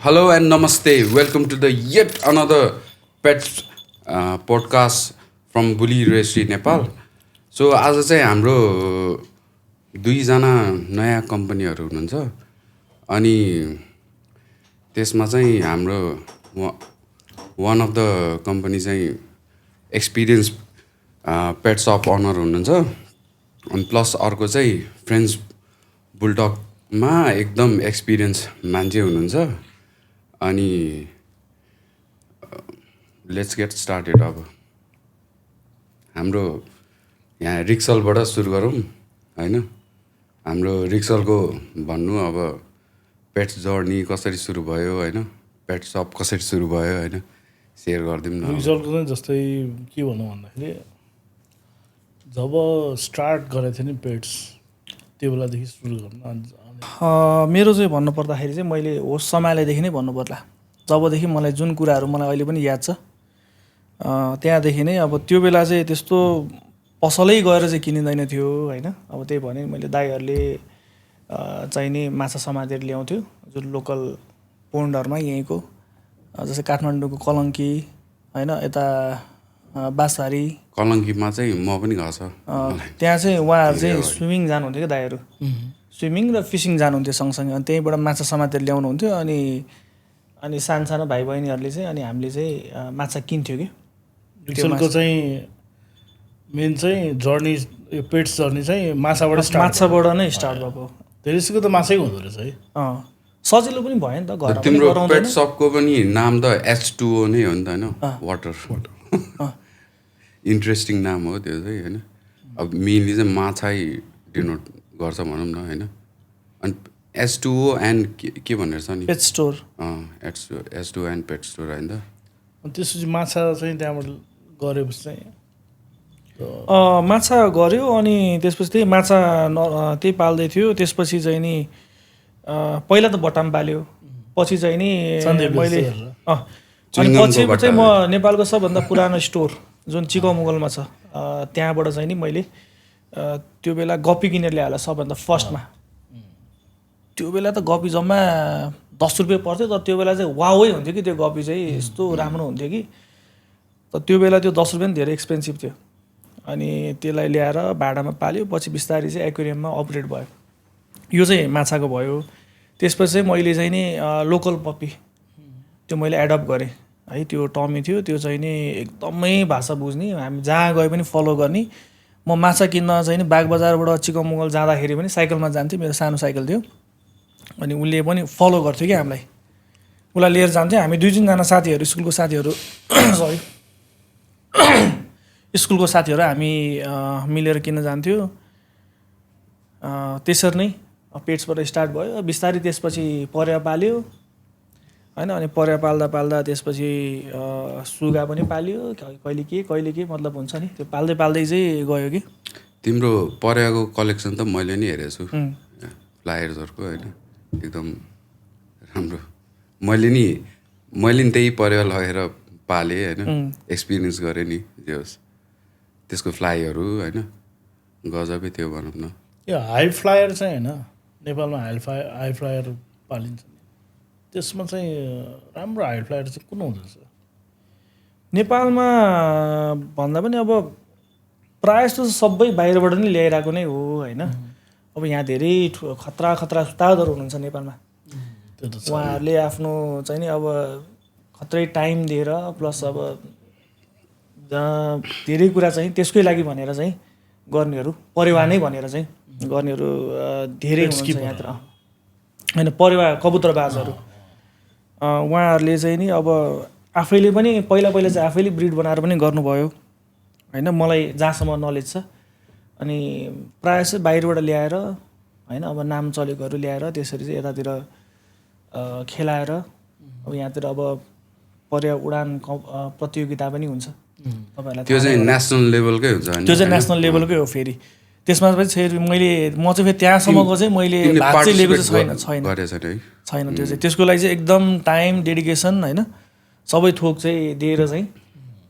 Hello and namaste. Welcome to the yet another pet podcast from Bully Restri Nepal. So आज चाहिँ हाम्रो दुईजना नयाँ कम्पनीहरू हुनुहुन्छ अनि त्यसमा चाहिँ हाम्रो वान अफ द कम्पनी चाहिँ एक्सपिरियन्स पेट सप अनर हुनुहुन्छ अनि प्लस अर्को चाहिँ फ्रेन्ड्स बुलडगमा एकदम एक्सपिरियन्स मान्छे हुनुहुन्छ अनि लेट्स गेट स्टार्टेड अब हाम्रो यहाँ रिक्सलबाट सुरु गरौँ होइन हाम्रो रिक्सलको भन्नु अब पेट्स जर्नी कसरी सुरु भयो होइन पेट सप कसरी सुरु भयो होइन सेयर गरिदिउँ न रिजल्टको चाहिँ जस्तै के भनौँ भन्दाखेरि जब स्टार्ट गरेको थिएँ नि पेट्स त्यो बेलादेखि सुरु गर्नु मेरो चाहिँ भन्नुपर्दाखेरि चाहिँ मैले होस सम्हालेदेखि नै भन्नु पर्ला जबदेखि मलाई जुन कुराहरू मलाई अहिले पनि याद छ त्यहाँदेखि नै अब त्यो बेला चाहिँ त्यस्तो पसलै गएर चाहिँ किनिँदैन थियो होइन अब त्यही भने मैले दाइहरूले चाहिने माछा समातेर ल्याउँथ्यो जुन लोकल पोन्डहरूमा यहीँको जस्तै काठमाडौँको कलङ्की होइन यता बाँसबारी कलङ्कीमा चाहिँ म पनि गएको छ त्यहाँ चाहिँ उहाँहरू चाहिँ स्विमिङ जानुहुन्थ्यो क्या दाइहरू स्विमिङ र फिसिङ जानुहुन्थ्यो सँगसँगै अनि त्यहीँबाट माछा समातेर ल्याउनुहुन्थ्यो अनि सानो भाइ बहिनीहरूले चाहिँ अनि हामीले चाहिँ माछा किन्थ्यो कि रिजल्टको चाहिँ मेन चाहिँ जर्नी यो पेट्स जर्नी चाहिँ माछाबाट नै स्टार्ट भएको धेरैसको त माछै हुँदो रहेछ है सजिलो पनि भयो नि त घरमा पनि तिम्रो पेट गराउँदैन सपको पनि नाम त H2O नै हो नि त होइन वाटर इन्ट्रेस्टिङ नाम हो त्यो चाहिँ होइन अब मेनली चाहिँ माछै डिनोट गर्छ भनौँ न होइन अनि H2O एन्ड के भनेर छ नि pet store H2O and pet store होइन त अनि त्यसपछि माछा चाहिँ त्यहाँबाट गरेपछि चाहिँ माछा गऱ्यो अनि त्यसपछि त्यही माछा त्यही पाल्दै थियो त्यसपछि चाहिँ नि पहिला त बटाम पाल्यो पछि चाहिँ नि मैले अनि पछि चाहिँ म नेपालको सबभन्दा पुरानो स्टोर जुन चिकमुगलमा छ त्यहाँबाट चाहिँ नि मैले त्यो बेला गप्पी किनेर ल्याएर सबभन्दा फर्स्टमा त्यो बेला त गप्पी जम्मा 10 रुपियाँ पर्थ्यो तर त्यो बेला चाहिँ वावै हुन्थ्यो कि त्यो गप्पी चाहिँ यस्तो राम्रो हुन्थ्यो कि तर त्यो बेला त्यो 10 रुपियाँ पनि धेरै एक्सपेन्सिभ थियो अनि त्यसलाई ल्याएर भाडामा पाल्यो पछि बिस्तारै चाहिँ एक्वेरियममा अपग्रेड भयो यो चाहिँ माछाको भयो त्यसपछि चाहिँ मैले चाहिँ नि लोकल पप्पी त्यो मैले एडप्ट गरेँ है त्यो टमी थियो त्यो चाहिँ नि एकदमै भाषा बुझ्ने हामी जहाँ गए पनि फलो गर्ने म माछा किन्न चाहिँ नि बागबजारबाट चिकमुगल जाँदाखेरि पनि साइकलमा जान्थेँ मेरो सानो साइकल थियो अनि उसले पनि फलो गर्थ्यो कि हामीलाई उसलाई लिएर जान्थ्यो हामी 2-3जना साथीहरू स्कुलको साथीहरू सरी स्कुलको साथीहरू हामी मिलेर किन्न जान्थ्यो त्यसरी नै पेट्सबाट स्टार्ट भयो बिस्तारै त्यसपछि परेवा पाल्यो होइन अनि परेवा पाल्दा पाल्दा त्यसपछि सुगा पनि पाल्यो कहिले के मतलब हुन्छ नि त्यो पाल्दै पाल्दै चाहिँ गयो कि तिम्रो परेवाको कलेक्सन त मैले नि हेरेको छु फ्लायर्सहरूको होइन एकदम राम्रो मैले नि त्यही परेवा लगेर पालेँ होइन एक्सपिरियन्स गरेँ नि जे होस् त्यसको फ्लाइहरू होइन गजबै थियो भनौँ न यो हाई फ्लायर चाहिँ होइन नेपालमा हाई फ्लायर पालिन्छ नि त्यसमा चाहिँ राम्रो हाई फ्लायर चाहिँ कुन हुँदो रहेछ नेपालमा भन्दा पनि अब प्रायः जस्तो सबै बाहिरबाट नै ल्याइरहेको नै हो होइन अब यहाँ धेरै खतरा उस्तादहरू हुनुहुन्छ नेपालमा त्यो त छ उहाँहरूले आफ्नो चाहिँ नि अब खत्रै टाइम दिएर प्लस अब धेरै कुरा चाहिँ त्यसकै लागि भनेर चाहिँ गर्नेहरू परेवा नै भनेर चाहिँ गर्नेहरू धेरै हुनुहुन्छ यहाँतिर होइन परेवा कबुतरबाजहरू उहाँहरूले चाहिँ नि अब आफैले पनि पहिला चाहिँ आफैले ब्रिड बनाएर पनि गर्नुभयो होइन मलाई जहाँसम्म नलेज छ अनि प्रायः चाहिँ बाहिरबाट ल्याएर होइन अब नाम चलेकोहरू ल्याएर त्यसरी चाहिँ यतातिर खेलाएर अब यहाँतिर अब परेवा उडान प्रतियोगिता पनि हुन्छ तपाईँहरूलाई त्यो चाहिँ नेसनल लेभलकै हुन्छ त्यो चाहिँ नेसनल लेभलकै हो फेरि त्यसमा पनि म चाहिँ फेरि त्यहाँसम्मको चाहिँ मैले भाग चाहिँ लिएको चाहिँ छैन त्यो चाहिँ त्यसको लागि चाहिँ एकदम टाइम डेडिकेसन होइन सबै थोक चाहिँ दिएर चाहिँ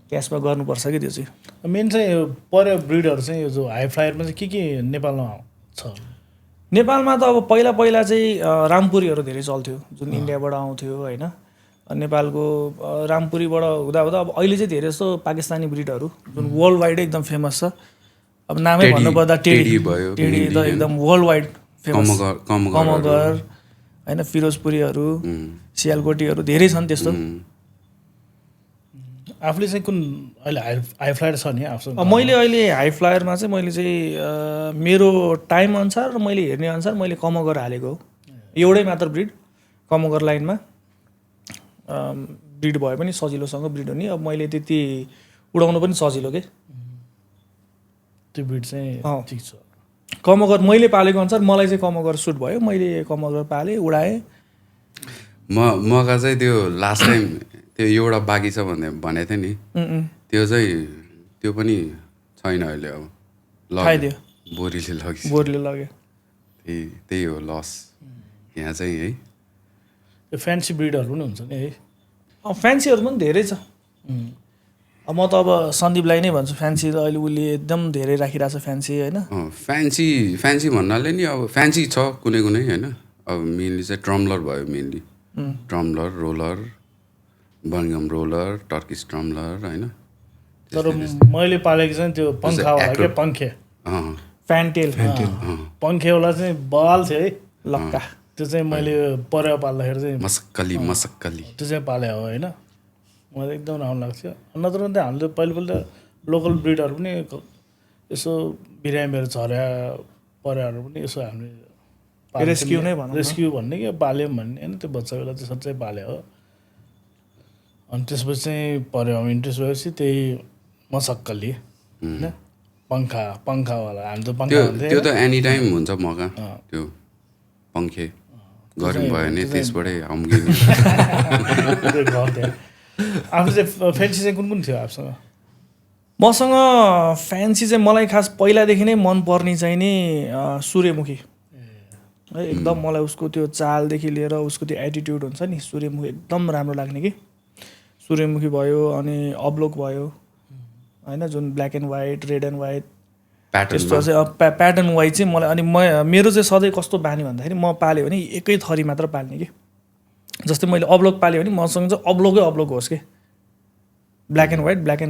त्यसमा गर्नुपर्छ कि त्यो चाहिँ मेन चाहिँ यो परेवा ब्रिडहरू चाहिँ यो जो हाई फ्लायरमा चाहिँ के नेपालमा छ नेपालमा त अब पहिला चाहिँ रामपुरीहरू धेरै चल्थ्यो जुन इन्डियाबाट आउँथ्यो होइन नेपालको रामपुरीबाट हुँदा हुँदा अब अहिले चाहिँ धेरै जस्तो पाकिस्तानी ब्रिडहरू जुन वर्ल्ड वाइड एकदम फेमस छ अब नामै भन्नुपर्दा टेडी त एकदम वर्ल्ड वाइड फेमस कमगर होइन फिरोजपुरीहरू सियालकोटीहरू धेरै छन् त्यस्तो आफूले चाहिँ कुन अहिले हाई फ्लायर छ नि आफूसँग मैले अहिले हाई फ्लायरमा चाहिँ मैले चाहिँ मेरो टाइम अनुसार र मैले हेर्ने अनुसार मैले कमगर हालेको हो एउटै मात्र ब्रिड कमगर लाइनमा ब्रिड भए पनि सजिलोसँग ब्रिड हुने अब मैले त्यति उडाउनु पनि सजिलो के त्यो ब्रिड चाहिँ ठिक छ कमगर मैले पालेको अनुसार मलाई चाहिँ कमगर सुट भयो मैले कमगर पालेँ उडाएँ मका चाहिँ त्यो लास्ट टाइम त्यो एउटा बाँकी छ भनेको थिएँ नि त्यो चाहिँ त्यो पनि छैन अहिले अब खाइदियो बोरीले लग्यो त्यही हो लस यहाँ चाहिँ है त्यो फ्यान्सी ब्रिडहरू पनि हुन्छ नि है फ्यान्सीहरू पनि धेरै छ म त अब सन्दीपलाई नै भन्छु फ्यान्सी त अहिले उसले एकदम धेरै राखिरहेको छ फ्यान्सी होइन फ्यान्सी भन्नाले नि अब फ्यान्सी छ कुनै होइन अब मेनली चाहिँ ट्रम्लर भयो मेनली ट्रम्लर रोलर बर्मिङम रोलर टर्किस ट्रम्लर होइन तर मैले पालेको चाहिँ त्यो पङ्खावाला के पङ्खे फ्यान्टेल पङ्खेवाला चाहिँ बवाल थियो है लक्का त्यो चाहिँ मैले परेवा पाल्दाखेरि चाहिँ मसक्कली त्यो चाहिँ पाले हो होइन मलाई एकदम राम्रो लाग्थ्यो नत्र त हामीले पहिला लोकल ब्रिडहरू पनि यसो बिरामीहरू झर्या परेवाहरू पनि यसो हामीले रेस्क्यु भन्ने कि पाल्यौँ भन्ने होइन त्यो बच्चा बेला त्यसरी चाहिँ पाले हो अनि त्यसपछि चाहिँ पऱ्यो इन्ट्रेस्ट भएपछि त्यही मसक्कली होइन पङ्खावाला हामी त पङ्खा त्यो त एनी टाइम हुन्छ मौका त्यो पङ्खे गरौँ भयो भने त्यसबाटै आउँगिने आफू चाहिँ फ्यान्सी चाहिँ कुन थियो आफूसँग मसँग फ्यान्सी चाहिँ मलाई खास पहिलादेखि नै मनपर्ने चाहिँ नि सूर्यमुखी है एकदम मलाई उसको त्यो चालदेखि लिएर उसको त्यो एटिट्युड हुन्छ नि सूर्यमुखी एकदम राम्रो लाग्ने कि सूर्यमुखी भयो अनि अब्लोक भयो होइन जुन black and white red and white त्यस्तो चाहिँ प्याटर्न वाइज चाहिँ मलाई अनि मेरो चाहिँ सधैँ कस्तो बानी भन्दाखेरि म पालेँ भने एकै थरी मात्र पाल्ने कि जस्तै मैले अब्लोक पालेँ भने मसँग चाहिँ अब्लोक होस् कि ब्ल्याक एन्ड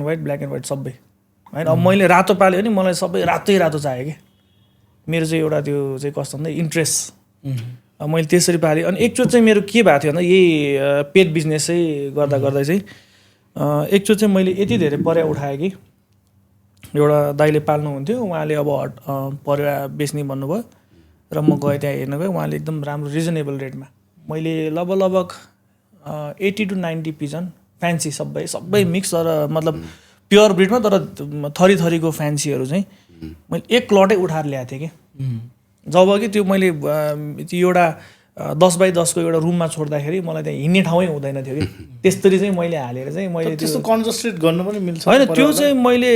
वाइट सबै होइन अब मैले रातो पालेँ भने मलाई सबै रातो चाहियो कि मेरो चाहिँ एउटा त्यो चाहिँ कस्तो भन्दा इन्ट्रेस्ट मैले त्यसरी पालेँ अनि एकचोटि चाहिँ मेरो के भएको थियो भन्दा यही पेट बिजनेस चाहिँ गर्दा चाहिँ एकचोटि चाहिँ मैले यति धेरै परेवा उठाएँ कि एउटा दाइले पाल्नुहुन्थ्यो उहाँले अब परेवा बेच्ने भन्नुभयो र म गएँ त्यहाँ हेर्न गएँ उहाँले एकदम राम्रो रिजनेबल रेटमा मैले लगभग 80 to 90 पिजन फ्यान्सी सबै मिक्स तर मतलब प्योर ब्रिडमा तर थरीको फ्यान्सीहरू चाहिँ मैले एक लटै उठाएर ल्याएको थिएँ कि जब कि त्यो मैले त्यो एउटा 10x10 को एउटा रुममा छोड्दाखेरि मलाई त्यहाँ हिँड्ने ठाउँै हुँदैन थियो कि त्यसरी चाहिँ मैले हालेर चाहिँ मैले त्यस्तो कन्जस्ट्रेट गर्नु पनि मिल्छ होइन त्यो चाहिँ मैले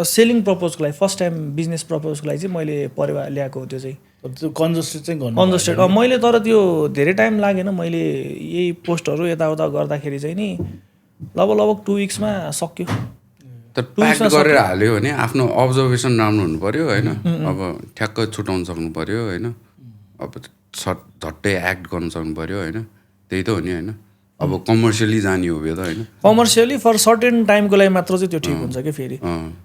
सेलिङ प्रपोजको लागि फर्स्ट टाइम बिजनेस प्रपोजको लागि चाहिँ मैले परेवा ल्याएको हो त्यो चाहिँ त्यो कन्जस्ट्रेट चाहिँ गर्नु मैले तर त्यो धेरै टाइम लागेन मैले यही पोस्टहरू यताउता गर्दाखेरि चाहिँ नि लगभग 2 विक्समा सक्यो तर प्याक गरेर हाल्यो भने आफ्नो अब्जर्भेसन राम्रो हुनु पर्यो होइन अब ठ्याक्क छुटाउन सक्नु पर्यो होइन अब झट्टै एक्ट गर्न सक्नु पर्यो होइन त्यही त हो नि होइन अब कमर्सियली जाने हो यो त होइन कमर्सियली फर सर्टेन टाइमको लागि मात्र चाहिँ त्यो ठिक हुन्छ कि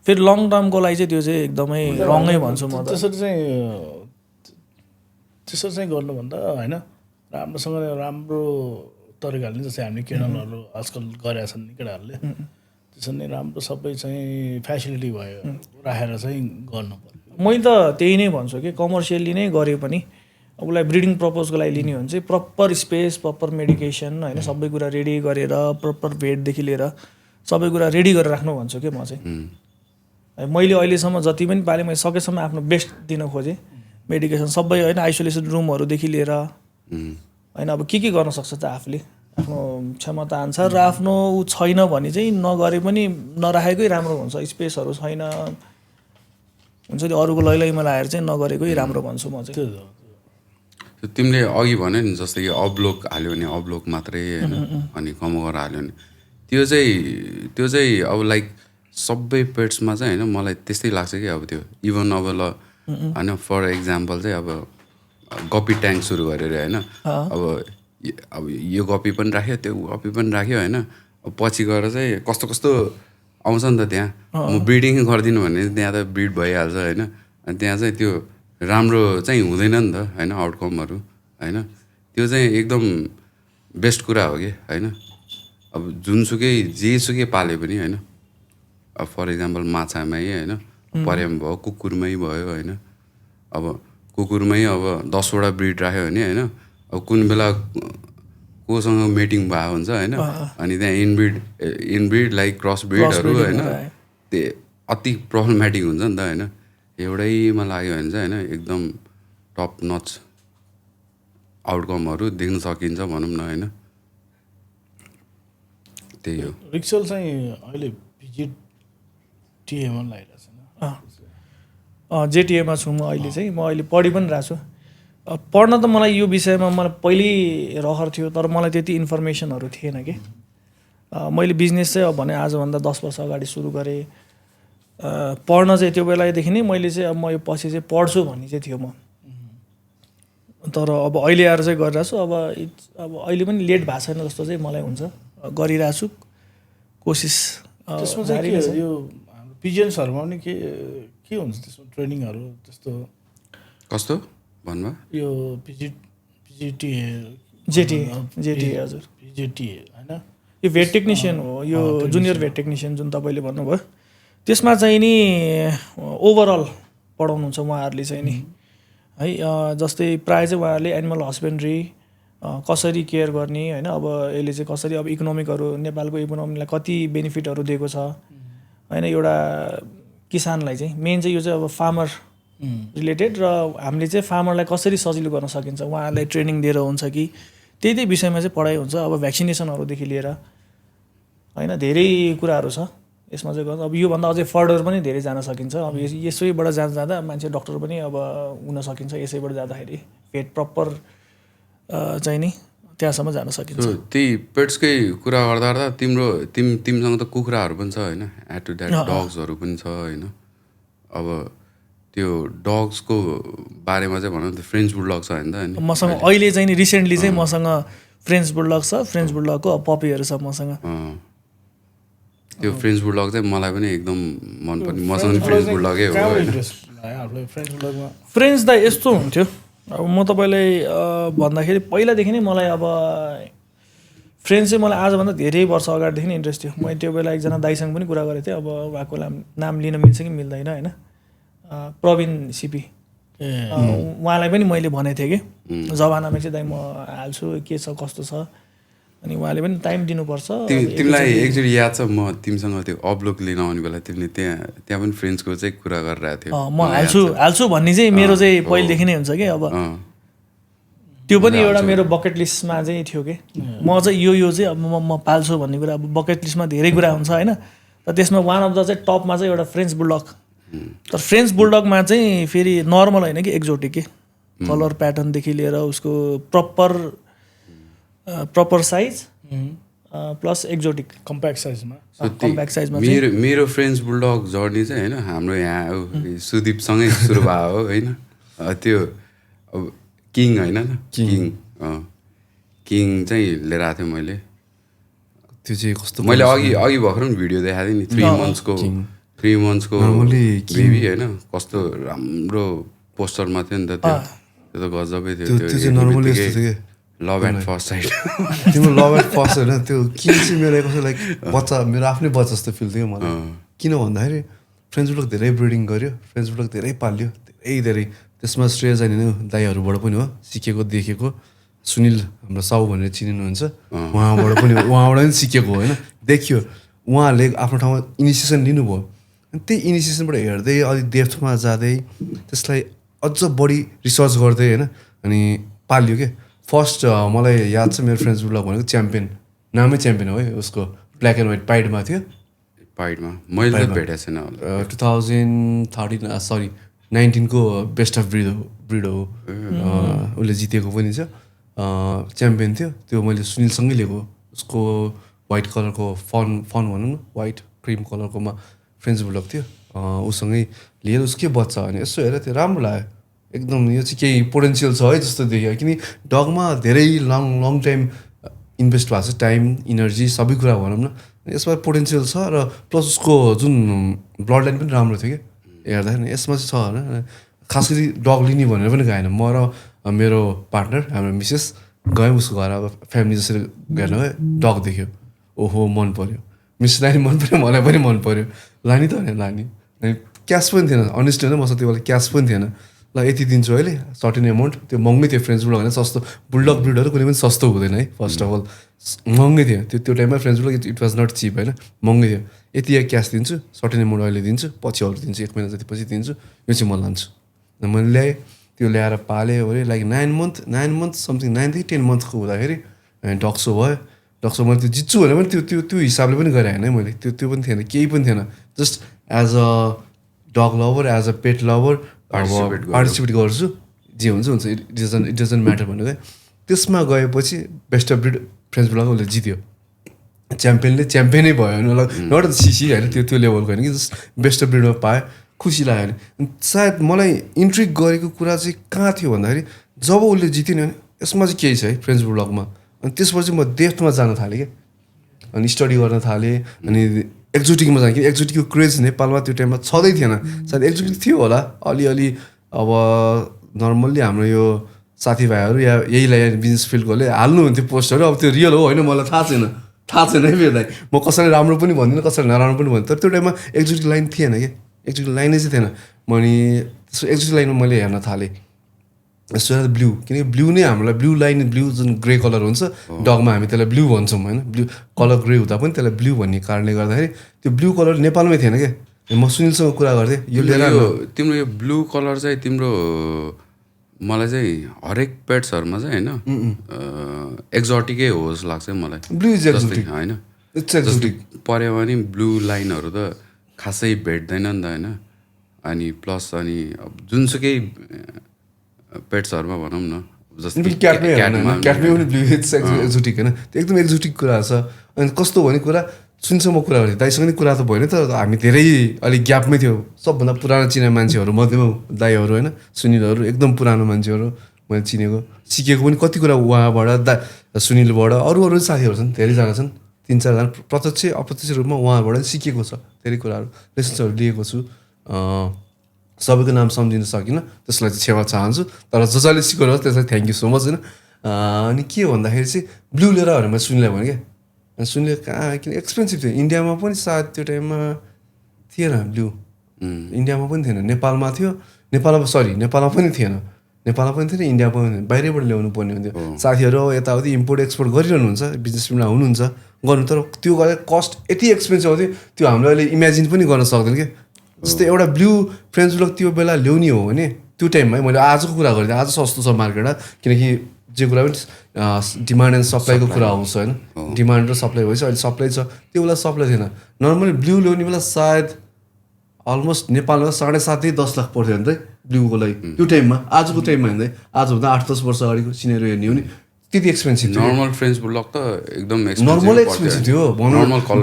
फेरि लङ टर्मको लागि चाहिँ त्यो चाहिँ एकदमै रङै भन्छु म त त्यसरी चाहिँ गर्नुभन्दा होइन राम्रोसँग राम्रो तरिकाले जस्तै हामीले केटाहरू आजकल गरेका छन् केटाहरूले त्यसरी नै राम्रो सबै चाहिँ फेसिलिटी भयो राखेर चाहिँ गर्नु पर्यो मैले त त्यही नै भन्छु कि कमर्सियली नै गरे पनि उसलाई ब्रिडिङ प्रपोजको लागि लिने हो भने चाहिँ प्रपर स्पेस प्रपर मेडिकेसन होइन सबै कुरा रेडी गरेर प्रपर बेडदेखि लिएर सबै कुरा रेडी गरेर राख्नु भन्छु कि म चाहिँ मैले अहिलेसम्म जति पनि पालेँ मैले सकेसम्म आफ्नो बेस्ट दिन खोजेँ मेडिकेसन सबै होइन आइसोलेसन रुमहरूदेखि लिएर होइन अब के गर्न सक्छ त आफूले आफ्नो क्षमता अनुसार र आफ्नो ऊ छैन भने चाहिँ नगरे पनि नराखेकै राम्रो हुन्छ स्पेसहरू छैन हुन्छ त्यो अरूको लैलैमा लगाएर चाहिँ नगरेकै राम्रो भन्छु म चाहिँ तिमीले अघि भन्यो नि जस्तै कि अब्लोक हाल्यो भने अब्लोक मात्रै होइन अनि कमगर हाल्यो भने त्यो चाहिँ अब लाइक सबै पेट्समा चाहिँ होइन मलाई त्यस्तै लाग्छ कि अब त्यो इभन अब ल होइन फर एक्जाम्पल चाहिँ अब गप्पी ट्याङ्क सुरु गरेर होइन अब यो गप्पी पनि राख्यो त्यो गप्पी पनि राख्यो होइन अब पछि गएर चाहिँ कस्तो कस्तो आउँछ नि त त्यहाँ म ब्रिडिङ गरिदिनु भने त्यहाँ त ब्रिड भइहाल्छ होइन अनि त्यहाँ चाहिँ त्यो राम्रो चाहिँ हुँदैन नि त होइन आउटकमहरू होइन त्यो चाहिँ एकदम बेस्ट कुरा हो कि होइन अब जुनसुकै जेसुकै पाले पनि होइन अब फर इक्जाम्पल माछामै होइन परेम भयो कुकुरमै भयो होइन अब कुकुरमै अब 10वटा ब्रिड राख्यो भने होइन अब कुन बेला कोसँग मेटिङ भएको हुन्छ होइन अनि त्यहाँ इनब्रिड लाइक क्रस ब्रिडहरू होइन त्यो अति प्रब्लमेटिक हुन्छ नि त होइन एउटैमा लाग्यो भने चाहिँ होइन एकदम टप नच आउटकमहरू देख्न सकिन्छ भनौँ न होइन त्यही हो रिक्सल चाहिँ अहिले भिजिटिएमा लागिरहेको छैन जेटिएमा छु म अहिले चाहिँ म अहिले पढि पनि रहेको छु पढ्न त मलाई यो विषयमा मलाई पहिल्यै रहर थियो तर मलाई त्यति इन्फर्मेसनहरू थिएन कि मैले बिजनेस चाहिँ अब भने आजभन्दा 10 वर्ष अगाडि सुरु गरेँ पढ्न चाहिँ त्यो बेलादेखि नै मैले चाहिँ अब म यो पछि चाहिँ पढ्छु भन्ने चाहिँ थियो म तर अब अहिले आएर चाहिँ गरिरहेको छु अब अहिले पनि लेट भएको छैन जस्तो चाहिँ मलाई हुन्छ गरिरहेको छु कोसिस त्यसमा चाहिँ यो हाम्रो पिजियन्सहरूमा पनि के हुन्छ त्यसमा ट्रेनिङहरू त्यस्तो कस्तो भन्नुभयो यो पिजिटिए जेटिए हजुर पिजिटिए होइन यो भेट टेक्निसियन हो यो जुनियर भेट टेक्निसियन जुन तपाईँले भन्नुभयो त्यसमा चाहिँ नि ओभरअल पढाउनुहुन्छ उहाँहरूले चाहिँ नि है जस्तै प्रायः चाहिँ उहाँहरूले एनिमल हस्बेन्ड्री कसरी केयर गर्ने होइन अब यसले चाहिँ कसरी अब इकोनोमिकहरू नेपालको इकोनोमीलाई कति बेनिफिटहरू दिएको छ होइन एउटा किसानलाई चाहिँ मेन चाहिँ यो चाहिँ अब फार्मर रिलेटेड र हामीले चाहिँ फार्मरलाई कसरी सजिलो गर्न सकिन्छ उहाँहरूलाई ट्रेनिङ दिएर हुन्छ कि त्यही विषयमा चाहिँ पढाइ हुन्छ अब भ्याक्सिनेसनहरूदेखि लिएर होइन धेरै कुराहरू छ यसमा चाहिँ अब योभन्दा अझै फर्दर पनि धेरै जान सकिन्छ अब यसैबाट जाँदा मान्छे डक्टर पनि अब हुन सकिन्छ यसैबाट जाँदाखेरि भेट प्रपर चाहिँ नि त्यहाँसम्म जान सकिन्छ त्यही पेट्सकै कुरा गर्दा तिमीसँग त कुखुराहरू पनि छ होइन एट टु द्याट डग्सहरू पनि छ होइन अब त्यो डग्सको बारेमा चाहिँ भनौँ त फ्रेन्च बुलडग छ होइन त मसँग अहिले चाहिँ नि रिसेन्टली चाहिँ मसँग फ्रेन्च बुलडग छ फ्रेन्च बुलडगको पपीहरू छ मसँग त्यो फ्रेन्च बुलडग चाहिँ मलाई पनि एकदम मनपर्ने मसँग फ्रेन्च बुलडगै हो होइन फ्रेन्च त यस्तो हुन्थ्यो अब म तपाईँलाई भन्दाखेरि पहिलादेखि नै मलाई अब फ्रेन्च चाहिँ मलाई आजभन्दा धेरै वर्ष अगाडिदेखि नै इन्ट्रेस्ट थियो मैले त्यो बेला एकजना दाइसँग पनि कुरा गरेको थिएँ अब उहाँको नाम लिन मिल्छ कि मिल्दैन होइन प्रवीण सिपी उहाँलाई पनि मैले भनेको थिएँ कि जमानामा चाहिँ दाइ म हाल्छु के छ कस्तो छ अनि उहाँले पनि टाइम दिनुपर्छ तिमीलाई एकचोटि याद छ म तिमीसँग त्यो अपलोक लिन आउने बेला तिमीले त्यहाँ पनि फ्रेन्चको चाहिँ कुरा गरिरहेको थियो म हाल्छु भन्ने चाहिँ मेरो चाहिँ पहिलेदेखि नै हुन्छ कि अब त्यो पनि एउटा मेरो बकेट लिस्टमा चाहिँ थियो कि म चाहिँ यो चाहिँ अब म पाल्छु भन्ने कुरा अब बकेट लिस्टमा धेरै कुरा हुन्छ होइन र त्यसमा वान अफ द चाहिँ टपमा चाहिँ एउटा फ्रेन्च बुलडग तर फ्रेन्च बुलडगमा चाहिँ फेरि नर्मल होइन कि एक्जोटिक के कलर प्याटर्नदेखि लिएर उसको proper size plus exotic compact साइजमा मेरो फ्रेन्च बुलडग जर्नी चाहिँ होइन हाम्रो यहाँ सुदीपसँगै सुरु भयो हो होइन त्यो अब किङ होइन किङ चाहिँ लिएर आएको थिएँ मैले त्यो चाहिँ कस्तो मैले अघि भर्खर पनि भिडियो देखाएको थिएँ नि 3 मन्थ्सको बेबी होइन कस्तो राम्रो पोस्टरमा थियो नि त त्यो त गजबै थियो त्यो लभ एट फर्स्ट साइड तिम्रो लभ एट फर्स्ट होइन त्यो किन चाहिँ मेरो कस्तो लाइक बच्चा मेरो आफ्नै बच्चा जस्तो फिल थियो मलाई किन भन्दाखेरि फ्रेन्च बुलडग धेरै ब्रिडिङ गर्यो फ्रेन्च बुलडग धेरै पाल्यो धेरै त्यसमा श्रेय जाने दाईहरूबाट पनि हो सिकेको देखेको सुनिल हाम्रो साउ भनेर चिनिनुहुन्छ उहाँबाट पनि सिकेको होइन देखियो उहाँहरूले आफ्नो ठाउँमा इनिसिएसन लिनुभयो अनि त्यही इनिसिएसनबाट हेर्दै अलिक डेप्थमा जाँदै त्यसलाई अझ बढी रिसर्च गर्दै होइन अनि पाल्यो क्या फर्स्ट मलाई याद छ मेरो फ्रेन्च बुलडग भनेको च्याम्पियन नामै च्याम्पियन हो है उसको ब्ल्याक एन्ड व्हाइट पाइडमा थियो पाइडमा मैले भेटेको छैन 2019 को बेस्ट अफ ब्रिड हो उसले जितेको पनि छ च्याम्पियन थियो त्यो मैले सुनिलसँगै लिएको उसको व्हाइट कलरको फन भनौँ न व्हाइट क्रिम कलरकोमा फ्रेन्च बुलडग थियो उसँगै लिएर उसकै बच्चा अनि यसो हेरेर त्यो राम्रो लाग्यो एकदम यो चाहिँ केही पोटेन्सियल छ है जस्तो देखियो किन डगमा धेरै लङ टाइम इन्भेस्ट भएको छ टाइम इनर्जी सबै कुरा भनौँ न यसमा पोटेन्सियल छ र प्लस उसको जुन ब्लड लाइन पनि राम्रो थियो कि हेर्दाखेरि यसमा चाहिँ छ होइन खास गरी डग लिने भनेर पनि गएन म र मेरो पार्टनर हाम्रो मिसेस गयौँ उसको घर अब फ्यामिली जसरी हेर्नु है डग देख्यो ओहो मन पऱ्यो मिसेसलाई पनि मन पऱ्यो मलाई पनि मन पऱ्यो लाने त होइन लाने अनि क्यास पनि थिएन अनेस्टली होइन मसँग त्यो बेला क्यास पनि थिएन ल यति दिन्छु अहिले सर्टेन एमाउन्ट त्यो महँगै थियो फ्रेन्च बुलडग होइन सस्तो बुलडग ब्रिडहरू कुनै पनि सस्तो हुँदैन है फर्स्ट अफ अल महँगै थियो त्यो टाइममा French bulldog it was not cheap होइन महँगै थियो यति क्यास दिन्छु सर्टेन एमाउन्ट अहिले दिन्छु पछि अरू दिन्छु 1 महिना जति पछि दिन्छु यो चाहिँ म लान्छु मैले ल्याएँ त्यो ल्याएर पालेँ अरे लाइक 9 मन्थ समथिङ 9 10 मन्थको हुँदाखेरि डक्सो भयो डक्सो मैले त्यो जित्छु भने पनि त्यो हिसाबले पनि गरेँ होइन मैले त्यो पनि थिएन केही पनि थिएन just as a dog lover as a pet lover participate गर्छु जे हुन्छ इट डजन्ट म्याटर भनेको त्यसमा गएपछि best of breed French bulldog उसले जित्यो च्याम्पियनै भयो होइन नट सिसी होइन त्यो लेभलको होइन कि जस्ट बेस्ट अफ ब्रिडमा पाएँ खुसी लाग्यो भने सायद मलाई इन्ट्रिग गरेको कुरा चाहिँ कहाँ थियो भन्दाखेरि जब उसले जित्यो नि भने यसमा चाहिँ केही छ है फ्रेन्च बुलडगमा अनि त्यसपछि म डेप्थमा जान थालेँ क्या अनि स्टडी गर्न थालेँ अनि एक्जोटिकमा जाने कि एक्जोटिकको क्रेज नेपालमा त्यो टाइममा छँदै थिएन सायद एक्जोटिक थियो होला अलिअलि अब नर्मल्ली हाम्रो यो साथीभाइहरू या यहीलाई बिजनेस फिल्डकोले हाल्नुहुन्थ्यो पोस्टहरू अब त्यो रियल हो होइन मलाई थाहा छैन है फेरि म कसैलाई राम्रो पनि भन्दिनँ कसैलाई नराम्रो पनि भन्दिनँ तर त्यो टाइममा एक्जोटिक लाइन थिएन कि एक्जोटिक लाइनै चाहिँ थिएन अनि त्यसो एक्जोटिक लाइनमा मैले हेर्न थालेँ यसो ब्लू किनकि ब्लू नै हामीलाई ब्लू लाइन ब्लू जुन ग्रे कलर हुन्छ डगमा हामी त्यसलाई ब्लू भन्छौँ होइन ब्लू कलर ग्रे हुँदा पनि त्यसलाई ब्लू भन्ने कारणले गर्दाखेरि त्यो ब्लू कलर नेपालमै थिएन क्या म सुनिलसँग कुरा गर्थेँ यो लिएर तिम्रो यो ब्लू कलर चाहिँ तिम्रो मलाई चाहिँ हरेक पेट्सहरूमा चाहिँ होइन एक्जोटिकै हो जस्तो लाग्छ मलाई ब्लू इज एक्जोटिक होइन इट्स एक्जोटिक पऱ्यो भने ब्लू लाइनहरू त खासै भेट्दैन नि त होइन अनि प्लस अनि जुनसुकै पेट्सहरूमा भनौँ न जस्तै क्याटमै पनि ब्लू इट्स एक्जोटिक होइन त्यो एकदम एक्जोटिक कुरा छ अनि कस्तो भने कुरा सुनसँग कुरा गरेँ दाइसँग नि कुरा त भएन त हामी धेरै अलिक ग्यापमै थियो सबभन्दा पुरानो चिने मान्छेहरू मध्येमा दाइहरू होइन सुनिलहरू एकदम पुरानो मान्छेहरू मैले चिनेको सिकेको पनि कति कुरा उहाँबाट सुनिलबाट अरू साथीहरू छन् धेरैजना छन् 3-4 जना प्रत्यक्ष अप्रत्यक्ष रूपमा उहाँबाट सिकेको छ धेरै कुराहरू लेसन्सहरू लिएको छु सबैको नाम सम्झिन सकिनँ त्यसलाई चाहिँ क्षमा चाहन्छु तर जसले सिकाउनु होस् त्यसलाई थ्याङ्क यू सो मच होइन अनि के भन्दाखेरि चाहिँ ब्लू लिएर भनेर मैले सुनिले भने क्या अनि सुनिले कहाँ किन एक्सपेन्सिभ थियो इन्डियामा पनि सायद त्यो टाइममा थिएन ब्लू इन्डियामा पनि थिएन नेपालमा थियो नेपालमा पनि थिएन इन्डियामा पनि थिएन बाहिरैबाट ल्याउनु पर्ने हुन्थ्यो साथीहरू यताउति इम्पोर्ट एक्सपोर्ट गरिरहनुहुन्छ बिजनेसमा हुनुहुन्छ गर्नु तर त्यो गरेर कस्ट यति एक्सपेन्सिभ आउँथ्यो त्यो हामीले अहिले इमेजिन पनि गर्न सक्दैन क्या जस्तै एउटा ब्लू फ्रेन्च बुलडग त्यो बेला ल्याउने हो भने त्यो टाइममा मैले आजको कुरा गरिदिएँ आज सस्तो छ मार्केटमा किनकि जे कुरा पनि डिमान्ड एन्ड सप्लाईको कुरा आउँछ होइन डिमान्ड र सप्लाई भएपछि अहिले सप्लाई छ त्यो बेला सप्लाई थिएन नर्मली ब्लू ल्याउने बेला सायद अलमोस्ट नेपालमा 7.5-10 लाख पर्थ्यो भने ब्लूको लागि त्यो टाइममा आजको टाइममा हेर्दै आजभन्दा 8-10 वर्ष अगाडिको सिनेरियो हेर्ने हो भने त्यति एक्सपेन्सिभ थियो नर्मल फ्रेन्च बुलडग त एकदम नर्मल एक्सपेन्सिभ थियो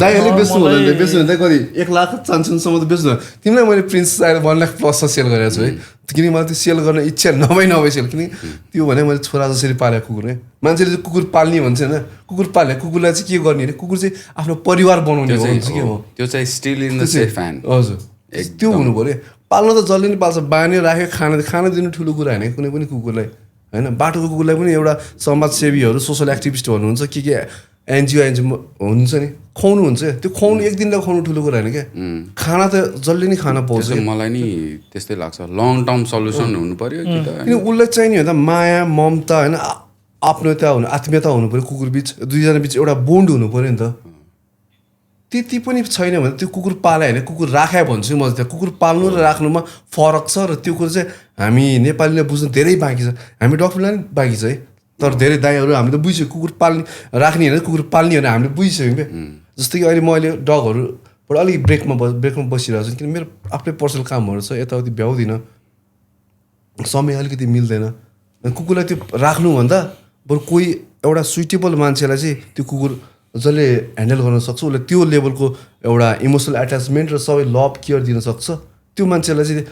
दाइहरूले बेच्नु भन्दा कति 1 लाख चान्सुनसम्म त बेच्नु तिमीलाई मैले प्रिन्स सायद 1 लाख प्लस सेल गरेको छु है किनकि मलाई त्यो सेल गर्न इच्छा नभए सेल किनकि त्यो भने मैले छोरा जसरी पालेको कुकुर है मान्छेले चाहिँ कुकुर पाल्ने भन्छ होइन कुकुर पाल्ने कुकुरलाई चाहिँ के गर्ने अरे कुकुर चाहिँ आफ्नो परिवार बनाउने हो भन्छ के हो त्यो चाहिँ still in the safe hand हजुर त्यो हुनु पऱ्यो पाल्न त जसले नि पाल्छ बाँध्यो राख्यो खाना दिनु ठुलो कुरा होइन कुनै पनि कुकुरलाई होइन बाटोको कुकुरलाई पनि एउटा समाजसेवीहरू सोसल एक्टिभिस्ट हुनुहुन्छ के एनजिओ हुन्छ नि खुवाउनु हुन्छ त्यो खुवाउनु एक दिनलाई खुवाउनु ठुलो कुरा होइन क्या खाना त जसले नि खाना पाउँछ मलाई नि त्यस्तै लाग्छ लङ टर्म सल्युसन हुनु पर्यो किन उसलाई चाहिने भन्दा माया ममता होइन आत्मीयता आत्मीयता हुनु पऱ्यो कुकुर बिच दुईजना बिच एउटा बोन्ड हुनु पऱ्यो नि त त्यति पनि छैन भने त्यो कुकुर पाले होइन कुकुर राखायो भन्छु म चाहिँ कुकुर पाल्नु र राख्नुमा फरक छ र त्यो कुरो चाहिँ हामी नेपालीले बुझ्नु धेरै बाँकी छ हामी डक्टरलाई पनि बाँकी छ है तर धेरै दाइहरू हामीले त बुझ्यो कुकुर पाल्ने राख्ने होइन कुकुर पाल्ने भने हामीले बुझिसक्यौँ क्या जस्तै कि अहिले म अहिले डगहरूबाट अलिक ब्रेकमा बसिरहेको छु किन मेरो आफ्नै पर्सनल कामहरू छ यताउति भ्याउँदिनँ समय अलिकति मिल्दैन कुकुरलाई त्यो राख्नुभन्दा बरु कोही एउटा सुइटेबल मान्छेलाई चाहिँ त्यो कुकुर जसले ह्यान्डल गर्न सक्छ उसले त्यो लेभलको एउटा इमोसनल एट्याचमेन्ट र सबै लभ केयर दिन सक्छ त्यो मान्छेलाई चाहिँ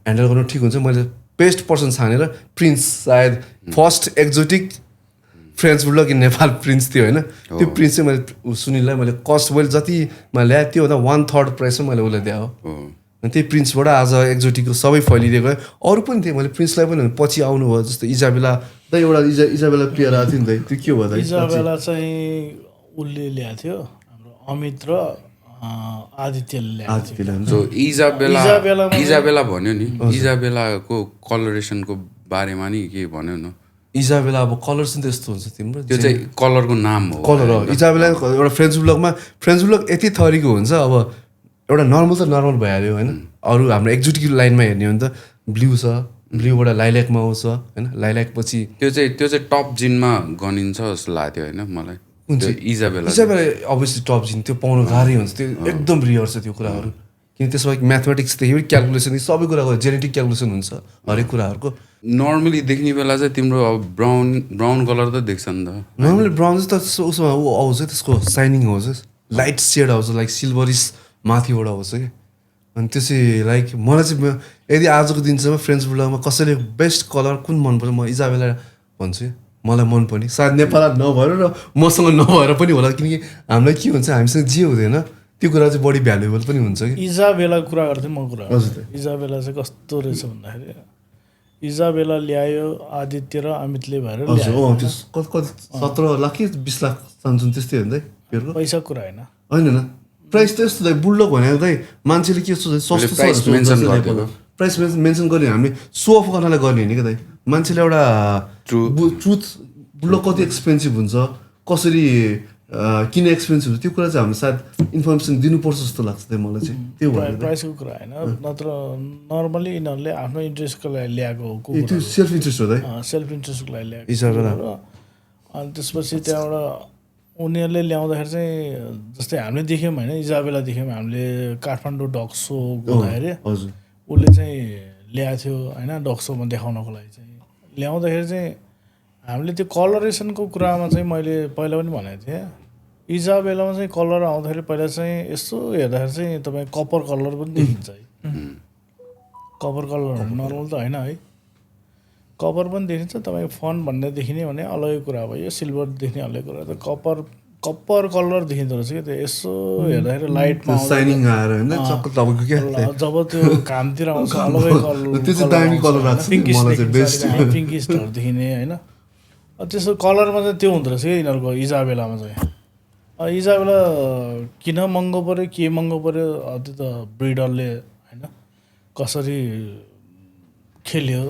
ह्यान्डल गर्नु ठिक हुन्छ मैले बेस्ट पर्सन छानेर प्रिन्स सायद first exotic French bulldog in Nepal Prince थियो होइन त्यो प्रिन्स चाहिँ मैले सुनिललाई मैले कस्ट मैले जतिमा ल्याएँ त्योभन्दा 1/3 प्राइसमा मैले उसलाई दिएँ हो अनि त्यही प्रिन्सबाट आज एक्जोटिकको सबै फैलिदिएको अरू पनि थियो मैले प्रिन्सलाई पनि पछि आउनुभयो जस्तो इजाबेला त एउटा इजाबेला प्लेयर आएको थियो नि त त्यो के भयो त इजाबेला चाहिँ उसले ल्याएको थियो हाम्रो अमित र आदित्यले ल्याएको थियो सो इजाबेला भन्यो नि इजाबेलाको कलरेसनको बारेमा नि के भन्यो न इजाबेला अब कलर चाहिँ त्यस्तो हुन्छ तिम्रो त्यो चाहिँ कलरको नाम हो कलर हो इजाबेला एउटा फ्रेन्च ब्लग यति थरीको हुन्छ अब एउटा नर्मल त नर्मल भइहाल्यो होइन अरू हाम्रो एक्जोटिक लाइनमा हेर्ने हो भने त ब्लू छ ब्लूबाट लाइल्याकमा आउँछ होइन लाइल्याक पछि त्यो चाहिँ टप जिनमा गनिन्छ जस्तो लाग्थ्यो होइन मलाई इजाबेला अभियसली टप जिन त्यो पाउनु गाह्रै हुन्छ त्यो एकदम रियर छ त्यो कुराहरू किन त्यसमा म्याथमेटिक्सदेखि पनि क्यालकुलेसन सबै कुराको जेनेटिक क्यालकुलेसन हुन्छ हरेक कुराहरूको नर्मली देख्ने बेला चाहिँ तिम्रो अब ब्राउन कलर त देख्छ नि त नर्मली ब्राउन चाहिँ त उसमा ऊ आउँछ त्यसको साइनिङ आउँछ लाइट सेड आउँछ लाइक सिल्भरिस माथिबाट आउँछ कि अनि त्यो चाहिँ लाइक मलाई चाहिँ यदि आजको दिनसम्म फ्रेन्च बुलडगमा कसैले बेस्ट कलर कुन मनपर्छ म इजाबेला भन्छु मलाई मनपर्ने सायद नेपाल नभएर र मसँग नभएर पनि होला किनकि हामीलाई के हुन्छ हामीसँग जे हुँदैन त्यो कुरा चाहिँ बढी भ्यालुएबल पनि हुन्छ कि इजाबेलाको कुरा गर्थेँ म कुरा इजाबेला चाहिँ कस्तो रहेछ भन्दाखेरि इजाबेला ल्यायो आदित्य र अमितले भएर कति 17 लाख कि 20 लाख सान्छन् त्यस्तै हो नि त पैसा कुरा होइन प्राइस त यस्तो बुलडग भनेको चाहिँ मान्छेले के सस्तो प्राइस मेन्सन गर्ने हामीले सो अफ गर्नलाई गर्ने होइन क्या दाइ मान्छेले एउटा ट्रुथ बुलडग कति एक्सपेन्सिभ हुन्छ कसरी किन एक्सपेन्सिभ हुन्छ त्यो कुरा चाहिँ हामीले सायद इन्फर्मेसन दिनुपर्छ जस्तो लाग्छ मलाई चाहिँ त्यो प्राइसको कुरा होइन नत्र नर्मली यिनीहरूले आफ्नो इन्ट्रेस्टको लागि ल्याएको त्यो सेल्फ इन्ट्रेस्ट हो सेल्फ इन्ट्रेस्टको लागि ल्याएको अनि त्यसपछि त्यहाँबाट उनीहरूले ल्याउँदाखेरि चाहिँ जस्तै हामीले देख्यौँ होइन इजाबेला देख्यौँ हामीले काठमाडौँ डग सो गर्दाखेरि उसले चाहिँ ल्याएको थियो होइन डग सोमा देखाउनको लागि चाहिँ ल्याउँदाखेरि चाहिँ हामीले त्यो कलरेसनको कुरामा चाहिँ मैले पहिला पनि भनेको थिएँ इजाबेलामा चाहिँ कलर आउँदाखेरि पहिला चाहिँ यसो हेर्दाखेरि चाहिँ तपाईँ कपर कलर पनि देखिन्छ है कपर कलर नर्मल त होइन है कपर पनि देखिन्छ तपाईँको फन भन्ने देखिने भने अलग्गै कुरा भयो सिल्भर देख्ने अलग्गै कुरा त कपर कलर देखिँदो रहेछ क्या त्यो यसो हेर्दाखेरि लाइटमा जब त्यो घामतिर आउँछ अलग्गै कलर पिङ्किस्टहरू देखिने होइन त्यसो कलरमा चाहिँ त्यो हुँदो रहेछ क्या यिनीहरूको इजाबेलामा चाहिँ इजाबेला किन महँगो पऱ्यो के महँगो पऱ्यो त्यो त ब्रिडरले होइन कसरी खेल्यो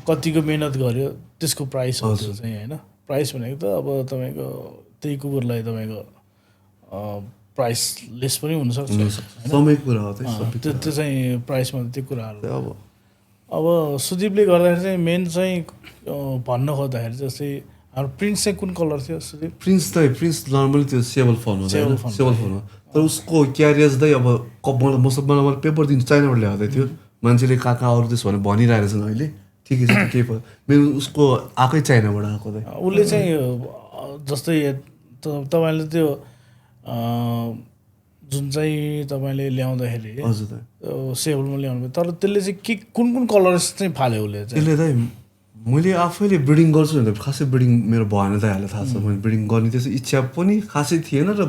कतिको मिहिनेत गर्यो त्यसको प्राइस हो त्यो चाहिँ होइन प्राइस भनेको त अब तपाईँको त्यही कुकुरलाई तपाईँको प्राइसलेस पनि हुनसक्छ त्यो चाहिँ प्राइसमा त्यो कुराहरू अब सुदीपले गर्दाखेरि चाहिँ मेन चाहिँ भन्न खोज्दाखेरि जस्तै हाम्रो प्रिन्स चाहिँ कुन कलर थियो सुदीप प्रिन्स नर्मली त्यो सेबल फोन हो सेबल फोन हो तर उसको क्यारियर्स चाहिँ अब मलाई पेपर दिन चाइनाबाट ल्याउँदै थियो मान्छेले कहाँ अरू त्यसो भने भनिरहेको रहेछन् अहिले ठिकै छ केही मेरो उसको आएकै चाइनाबाट आएको उसले चाहिँ जस्तै तपाईँले त्यो जुन चाहिँ तपाईँले ल्याउँदाखेरि सेबलमा ल्याउनु तर त्यसले चाहिँ के कुन कलर्स चाहिँ फाल्यो उसले त्यसले चाहिँ मैले आफैले ब्रिडिङ गर्छु भने खासै ब्रिडिङ मेरो भएन दाइहरूलाई थाहा छ मैले ब्रिडिङ गर्ने त्यस्तो इच्छा पनि खासै थिएन र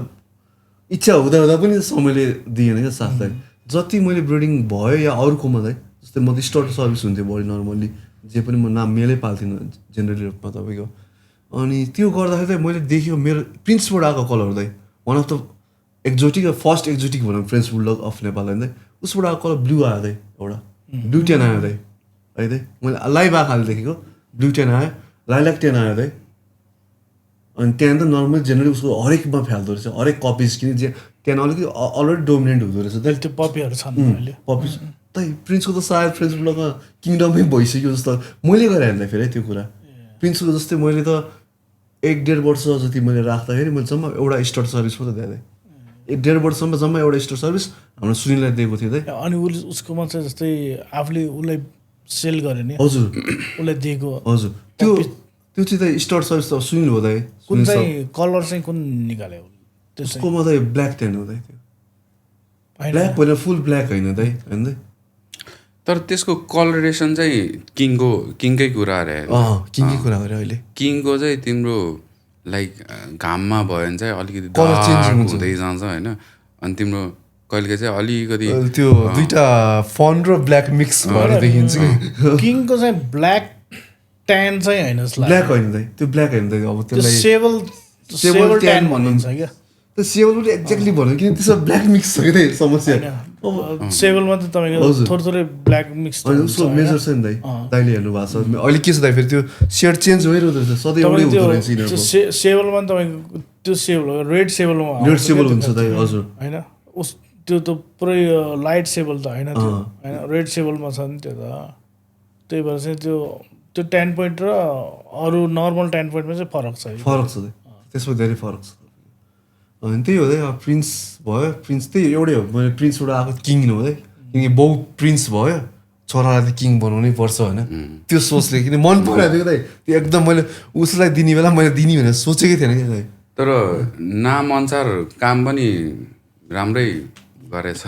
इच्छा हुँदा पनि समयले दिएन क्या साथलाई जति मैले ब्रिडिङ भयो या अरूकोमा चाहिँ जस्तै म त स्टार्टर सर्भिस हुन्थ्यो बढी नर्मल्ली जे पनि म नाम मेलै पाल्थिनँ जेनरली रूपमा तपाईँको अनि त्यो गर्दाखेरि चाहिँ मैले देख्यो मेरो प्रिन्सबाट आएको कलर चाहिँ one of the exotic first exotic भनौँ फ्रेन्च बुलडग अफ नेपाल होइन उसबाट आएको कलर ब्लू आयो चाहिँ एउटा ब्लू टेन आयो चाहिँ है त मैले लाइभ आँखाले देखेको ब्लू टेन आयो लाइलाक टेन आयो चाहिँ अनि त्यहाँ त नर्मल जेनरली उसको हरेकमा फ्याल्दो रहेछ हरेक कपिज किन जे त्यहाँ अलिकति अलरेडी डोमिनेन्ट हुँदो रहेछ त्यो पपीहरू छन् पपिज त प्रिन्सको त सायद फ्रेन्च बुलडगमा किङडमै भइसक्यो जस्तो मैले गरेर हेर्दा फेरि त्यो कुरा प्रिन्सको जस्तै मैले त 1-1.5 वर्ष जति मैले राख्दाखेरि मैले जम्मा एउटा स्टार सर्भिस पो त दिएँ 1-1.5 वर्षसम्म जम्मा एउटा स्टार सर्भिस हाम्रो सुनिललाई दिएको थियो त अनि उसकोमा चाहिँ जस्तै आफूले उसलाई सेल गरे नि हजुर उसलाई दिएको हजुर त्यो चाहिँ त स्टार सर्भिस त सुनिल हो दाइ कुन चाहिँ कलर चाहिँ कुन निकाल्यो त्यसकोमा त ब्ल्याक टेन हो दाइ त्यो ब्ल्याक होइन फुल ब्ल्याक होइन दाइ होइन तर त्यसको कलरेसन चाहिँ किङकै कुरा अरे किङकै कुरा गरे अहिले किङको चाहिँ तिम्रो लाइक घाममा भयो भने चाहिँ अलिकति कलर चेन्ज हुँदै जान्छ होइन अनि तिम्रो कहिलेकाहीँ चाहिँ अलिकति त्यो दुईटा फन र ब्ल्याक मिक्स भएर देखिन्छ कि किङको चाहिँ ब्ल्याक ट्यान चाहिँ होइन जस्तो लाग्छ। ब्ल्याक होइन दाइ त्यो ब्ल्याक होइन दाइ अब त्यो त्यसलाई सेबल ट्यान भनिन्छ क्या त्यो सेबल पनि एक्ज्याक्टली भन्नु किन त्यसमा ब्ल्याक मिक्स छ कि दाइ समस्या अब सेबलमा त तपाईँको थोरै थोरै ब्ल्याक मिक्स होइन उसको मेजर छ नि दाइ दाइले हेर्नु भएको छ अहिले के छ दाइ फेरि त्यो सेड चेन्ज भइरहेको रहेछ सधैँ एउटै हुँदो रहेछ यिनीहरूको सेबलमा तपाईँको त्यो सेबल रेड सेबलमा रेड सेबल हुन्छ दाइ हजुर होइन उस त्यो त पुरै लाइट सेबल त होइन त्यो होइन रेड सेबलमा छ नि त्यो त त्यही भएर चाहिँ त्यो 10 पोइन्ट र अरू नर्मल 10 पोइन्टमा चाहिँ फरक छ फरक छ दाइ त्यसमा धेरै फरक छ अनि त्यही हो दाइ अब प्रिन्स भयो प्रिन्स त्यही एउटै हो मैले प्रिन्सबाट आएको किङ हो दाइ किनकि बाउ प्रिन्स भयो छोरालाई त किङ बनाउनै पर्छ होइन त्यो सोचले किन मन पराएको थियो दाइ त्यो एकदम मैले उसलाई दिने बेला मैले दिने भनेर सोचेकै थिएन क्या दाइ तर नाम अनुसार काम पनि राम्रै गरेछ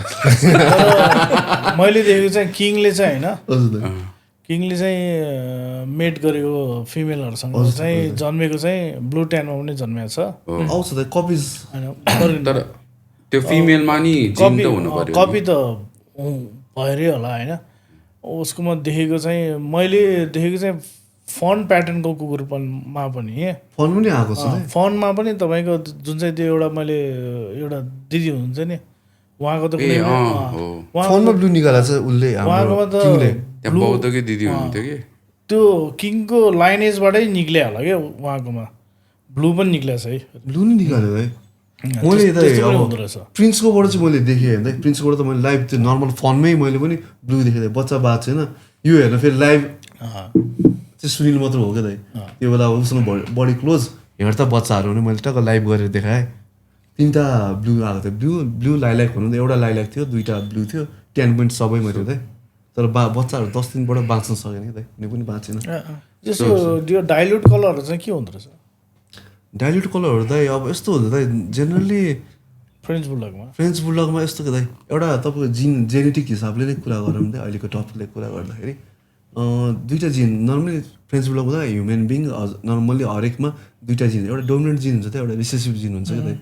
मैले देखेको चाहिँ किङले चाहिँ होइन हजुर दाइ किङले चाहिँ मेट गरेको फिमेलहरूसँग चाहिँ जन्मेको चाहिँ ब्लू ट्यानमा पनि जन्मेको छ आउँछ दाइ कपिज होइन तर त्यो फिमेलमा नि जिन त हुनु पर्यो कपी त भएरै होला होइन उसको म देखेको चाहिँ मैले देखेको चाहिँ फन प्याटर्नको कुकुरमा पनि फन पनि आएको छ फनमा पनि तपाईँको जुन चाहिँ त्यो एउटा मैले एउटा दिदी हुनुहुन्छ नि उहाँको त फनमा ब्लू निकालेको छ उसले उहाँकोमा त त्यहाँ बौद्धकै दिदी हुनुहुन्थ्यो कि त्यो किङको लाइनेजबाटै निक्लियो होला क्या उहाँकोमा ब्लू पनि निक्लिएको छ है ब्लू नि निकाल्यो है मैले यता हुँदो रहेछ प्रिन्सकोबाट चाहिँ मैले देखेँ हेर्दा प्रिन्सकोबाट त मैले लाइभ त्यो नर्मल फनमै मैले पनि ब्लू देखेँ बच्चा बात छैन यो हेर्न फेरि लाइभ चाहिँ सुनिल मात्र हो क्या दाइ त्यो बेला उसँग बडी क्लोज हेर्दा बच्चाहरू पनि मैले टक्क लाइभ गरेर देखाएँ 3टा ब्लू आएको थियो ब्लू लाइलाक भन्नु एउटा लाइलाक थियो 2टा ब्लू थियो 10 पोइन्ट सबैमा थियो दाइ तर बच्चाहरू 10 दिनबाट बाँच्न सकेन कि दाइ कुनै पनि बाँचेन जस्तो यो डाइल्युट कलरहरू चाहिँ के हुँदो रहेछ डाइल्युट कलरहरू दाइ अब यस्तो हुन्छ दाइ जेनरली फ्रेन्च बुलडगमा यस्तो कि दाइ एउटा तपाईँको जेनेटिक हिसाबले नै कुरा गरौँ दाइ अहिलेको टपिकले कुरा गर्दाखेरि 2टा जिन नर्मली फ्रेन्च बुलडगमा ह्युमन बिङ नर्मली हरेकमा 2टा जिन एउटा डोमिनेन्ट जिन हुन्छ एउटा रिसेसिभ जिन हुन्छ क्या दाइ